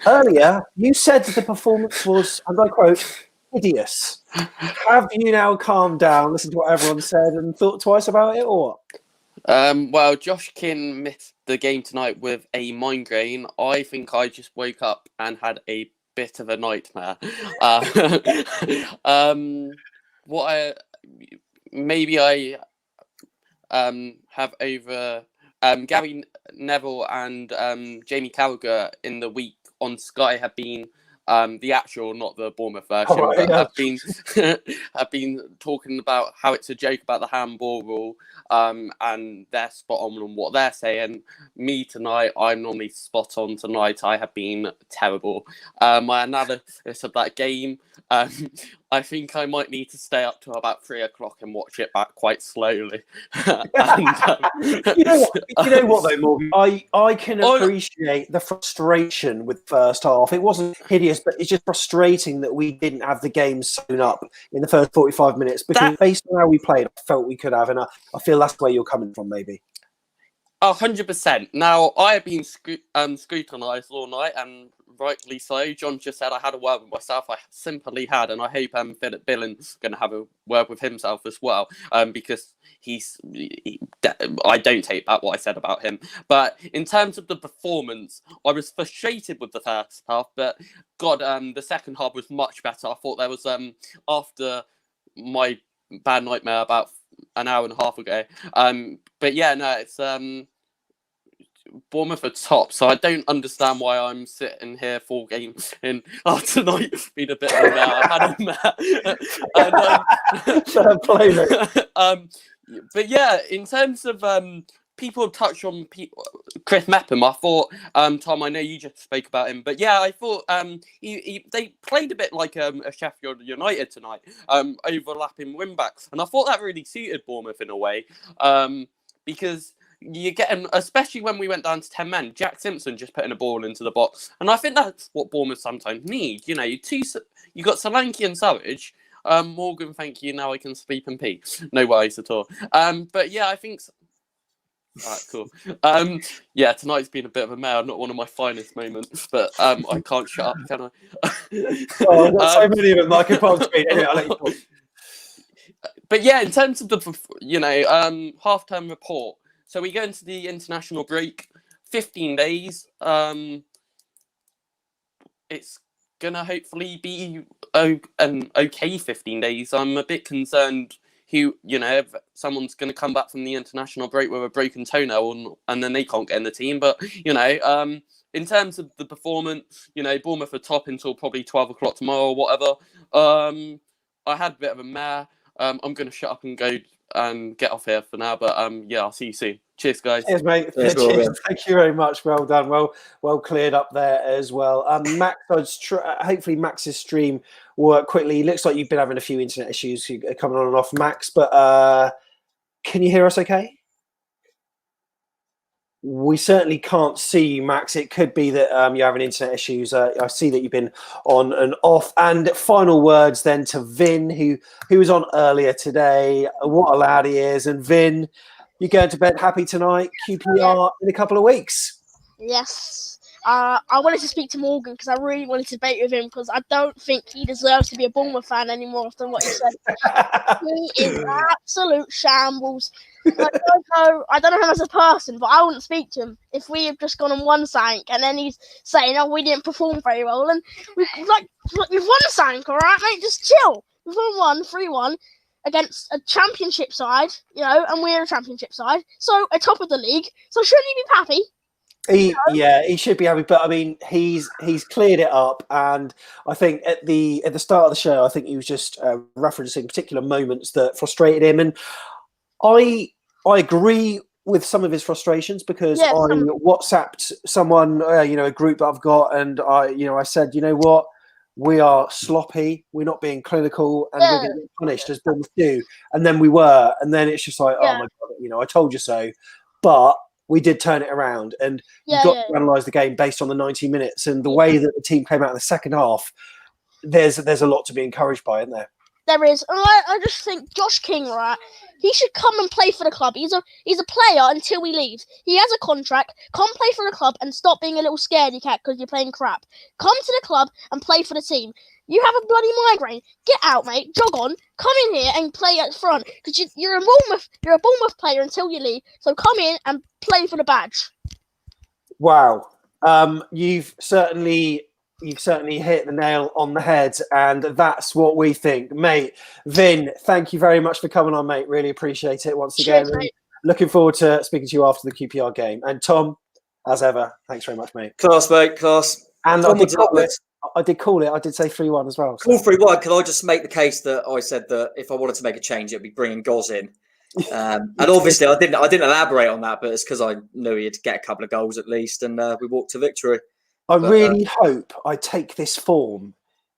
[SPEAKER 2] earlier you said the performance was, and I quote, hideous. Have you now calmed down, listened to what everyone said, and thought twice about it, or what?
[SPEAKER 5] Well, Josh King missed the game tonight with a migraine. I think I just woke up and had a bit of a nightmare. What I have over Gary Neville and Jamie Carragher in the week on Sky have been the actual, not the Bournemouth version, but have been talking about how it's a joke about the handball rule, and they're spot on what they're saying. Me tonight, I'm normally spot on tonight. I have been terrible. My analysis of that game, I think I might need to stay up till about 3 o'clock and watch it back quite slowly.
[SPEAKER 2] You know what though, Morgan? I can appreciate the frustration with the first half. It wasn't hideous, but it's just frustrating that we didn't have the game sewn up in the first 45 minutes, because based on how we played, I felt we could have, and I feel that's where you're coming from, maybe.
[SPEAKER 5] 100%. Now, I have been scrutinised all night, and rightly so. John just said I had a word with myself. I simply had, and I hope Philip Billen's going to have a word with himself as well, because I don't take back what I said about him. But in terms of the performance, I was frustrated with the first half, but God, the second half was much better. I thought there was, after my bad nightmare about an hour and a half ago. But yeah, no, it's Bournemouth are top, so I don't understand why I'm sitting here 4 games in tonight being a bit of a mare. I had a mare. But yeah, in terms of people have touched on Chris Mepham. I thought, Tom, I know you just spoke about him, but yeah, I thought they played a bit like a Sheffield United tonight, overlapping wing backs, and I thought that really suited Bournemouth in a way, because you get him, especially when we went down to 10 men. Jack Simpson just putting a ball into the box, and I think that's what Bournemouth sometimes need. You know, you got Solanke and Surridge. Morgan, thank you. Now I can sleep in peace. No worries at all. But yeah, I think. All right, cool. Yeah, tonight's been a bit of a mare. Not one of my finest moments, but I can't shut up, can I?
[SPEAKER 2] Oh, I've got so many of them. I can put on screen. Anyway, I'll let you talk.
[SPEAKER 5] But yeah, in terms of the half-term report. So we go into the international break, 15 days. It's gonna hopefully be an okay 15 days. I'm a bit concerned if someone's going to come back from the international break with a broken toenail and then they can't get in the team. But, in terms of the performance, Bournemouth are top until probably 12 o'clock tomorrow or whatever. I had a bit of a mare. I'm going to shut up and go and get off here for now. But, yeah, I'll see you soon. Cheers, guys.
[SPEAKER 2] Cheers, mate. Cheers. Thank you very much. Well done. Well cleared up there as well. Max, hopefully Max's stream will work quickly. It looks like you've been having a few internet issues coming on and off, Max. But can you hear us okay? We certainly can't see you, Max. It could be that you're having internet issues. I see that you've been on and off. And final words then to Vin, who was on earlier today. What a lad he is. And Vin, you're going to bed happy tonight. QPR in a couple of weeks.
[SPEAKER 11] Yes. I wanted to speak to Morgan because I really wanted to debate with him because I don't think he deserves to be a Bournemouth fan anymore after what he said. He is absolute shambles. I don't know him as a person, but I wouldn't speak to him if we had just gone on one sank and then he's saying, "Oh, we didn't perform very well." And we've won sank, all right, mate. Just chill. We've won 3-1 against a championship side, and we're a championship side, so atop of the league. So shouldn't he be happy?
[SPEAKER 2] He should be happy, but I mean, he's cleared it up, and I think at the start of the show, I think he was just referencing particular moments that frustrated him, and I agree with some of his frustrations because I WhatsApped someone, a group that I've got, and I said, you know what, we are sloppy, we're not being clinical, and we're going to get punished as Bournemouth do, and then we were, and then it's just like, oh my god, I told you so, but we did turn it around, and you've got to analyse the game based on the 90 minutes and the way that the team came out in the second half. There's a lot to be encouraged by, isn't there?
[SPEAKER 11] There is. And I just think Josh King, right? He should come and play for the club. He's a player until he leaves. He has a contract. Come play for the club and stop being a little scaredy cat because you're playing crap. Come to the club and play for the team. You have a bloody migraine. Get out, mate. Jog on. Come in here and play at front because you're a Bournemouth player until you leave. So come in and play for the badge.
[SPEAKER 2] Wow. You've certainly hit the nail on the head, and that's what we think, mate. Vin, thank you very much for coming on, mate. Really appreciate it once again.
[SPEAKER 11] Cheers, mate.
[SPEAKER 2] Looking forward to speaking to you after the QPR game. And Tom, as ever, thanks very much, mate.
[SPEAKER 21] Class, mate, class.
[SPEAKER 2] And
[SPEAKER 21] Tom,
[SPEAKER 2] I did call it. I did say 3-1 as well.
[SPEAKER 21] Call 3-1. Can I just make the case that I said that if I wanted to make a change, it'd be bringing Goz in? And obviously, I didn't elaborate on that, but it's because I knew he'd get a couple of goals at least, and we walked to victory.
[SPEAKER 2] I really hope I take this form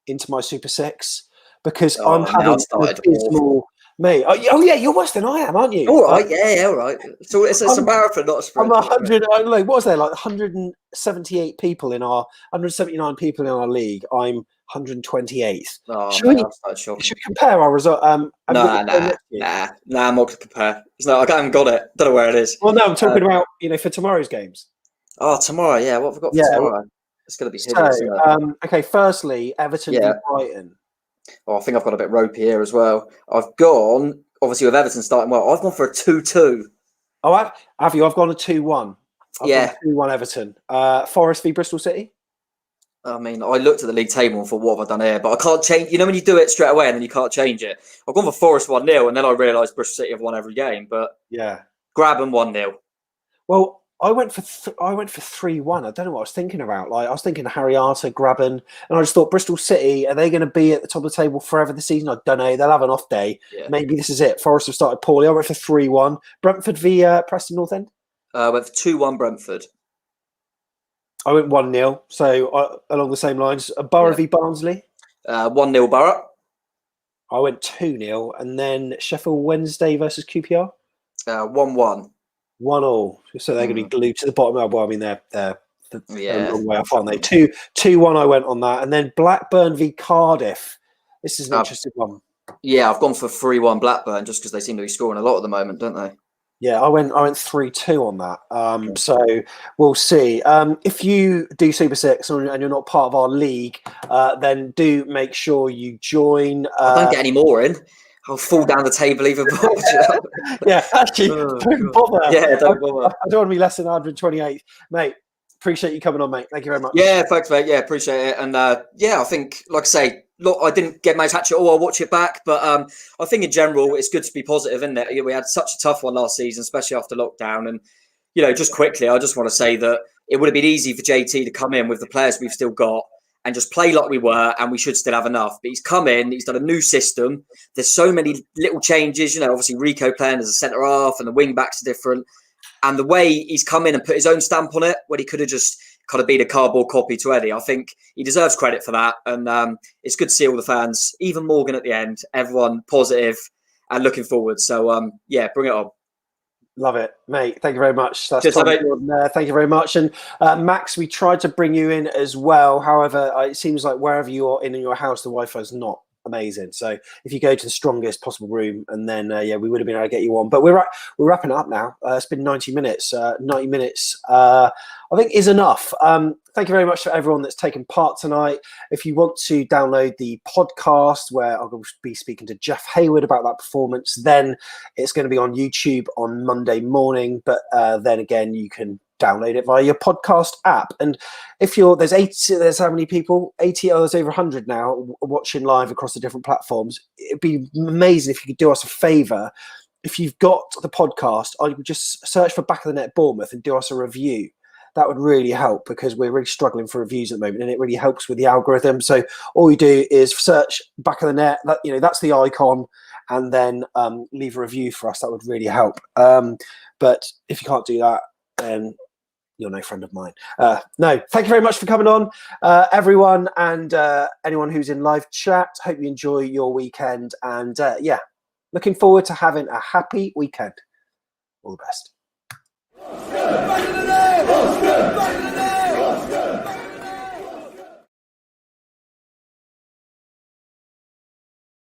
[SPEAKER 2] into my Super 6 because I'm having an abysmal... Mate, oh yeah, you're worse than I am, aren't you?
[SPEAKER 21] All right, yeah, all right. So it's a marathon, not a sprint.
[SPEAKER 2] I'm 100. What was there, like 178 people in our 179 people in our league? I'm 128th.
[SPEAKER 21] Oh,
[SPEAKER 2] should we compare our result?
[SPEAKER 21] Nah, I'm not going to compare. No, I haven't got it. Don't know where it is.
[SPEAKER 2] Well, no, I'm talking about for tomorrow's games.
[SPEAKER 21] Oh, tomorrow, yeah. What have we got for tomorrow? It's going to be hideous.
[SPEAKER 2] So, okay, firstly, Everton v Brighton.
[SPEAKER 21] Oh, I think I've got a bit ropey here as well. I've gone, obviously, with Everton starting well. I've gone for a 2-2.
[SPEAKER 2] Oh, have you? I've gone a 2-1.
[SPEAKER 21] Yeah.
[SPEAKER 2] 2-1 Everton. Forest v Bristol City.
[SPEAKER 21] I mean, I looked at the league table and thought, what have I done here? But I can't change. You know when you do it straight away and then you can't change it? I've gone for Forest 1-0, and then I realised Bristol City have won every game. But
[SPEAKER 2] yeah,
[SPEAKER 21] grab them 1-0.
[SPEAKER 2] Well, I went for 3-1. I don't know what I was thinking about. Like I was thinking Harry Arter, Graben, and I just thought Bristol City, are they going to be at the top of the table forever this season? I don't know. They'll have an off day. Yeah. Maybe this is it. Forest have started poorly. I went for 3-1. Brentford v Preston North End.
[SPEAKER 21] I went for 2-1 Brentford.
[SPEAKER 2] I went 1-0. So along the same lines. Borough v Barnsley.
[SPEAKER 21] 1-0 Borough.
[SPEAKER 2] I went 2-0, and then Sheffield Wednesday versus QPR.
[SPEAKER 21] 1-1.
[SPEAKER 2] 1-1. So they're going to be glued to the bottom. Well, I mean, they're a long way off, aren't they? 2-1 I went on that. And then Blackburn v Cardiff. This is an interesting one.
[SPEAKER 21] Yeah, I've gone for 3-1 Blackburn just because they seem to be scoring a lot at the moment, don't they?
[SPEAKER 2] Yeah, I went 3-2 on that. So we'll see. If you do Super 6 and you're not part of our league, then do make sure you join.
[SPEAKER 21] I don't get any more in. I'll fall down the table even more.
[SPEAKER 2] Yeah, actually, don't bother.
[SPEAKER 21] Yeah, don't bother.
[SPEAKER 2] I don't want to be less than 128th. Mate, appreciate you coming on, mate. Thank you very much.
[SPEAKER 21] Yeah, thanks, mate. Yeah, appreciate it. And yeah, I think, like I say, look, I didn't get my hatchet all. I'll watch it back. But I think in general, it's good to be positive, isn't it? We had such a tough one last season, especially after lockdown. And, just quickly, I just want to say that it would have been easy for JT to come in with the players we've still got and just play like we were, and we should still have enough. But he's come in, he's done a new system. There's so many little changes, obviously Rico playing as a centre-half and the wing-backs are different. And the way he's come in and put his own stamp on it, when he could have just kind of been a cardboard copy to Eddie, I think he deserves credit for that. And it's good to see all the fans, even Morgan at the end, everyone positive and looking forward. So, yeah, bring it on.
[SPEAKER 2] Love it, mate. Thank you very much. That's
[SPEAKER 21] Cheers, mate.
[SPEAKER 2] Thank you very much. And Max, we tried to bring you in as well. However, it seems like wherever you are in your house, the Wi-Fi is not amazing. So if you go to the strongest possible room, and then we would have been able to get you on. But we're wrapping up now. It's been 90 minutes. 90 minutes, I think, is enough. Thank you very much for everyone that's taken part tonight. If you want to download the podcast where I'll be speaking to Jeff Hayward about that performance, then it's going to be on YouTube on Monday morning. But then again, you can download it via your podcast app. And if there's how many people? 80, there's over 100 now watching live across the different platforms. It'd be amazing if you could do us a favour. If you've got the podcast, I would just search for Back of the Net Bournemouth and do us a review. That would really help because we're really struggling for reviews at the moment, and it really helps with the algorithm. So all you do is search Back of the Net. That's the icon, and then leave a review for us. That would really help. But if you can't do that, then you're no friend of mine. No, thank you very much for coming on, everyone, and anyone who's in live chat. Hope you enjoy your weekend, and looking forward to having a happy weekend. All the best.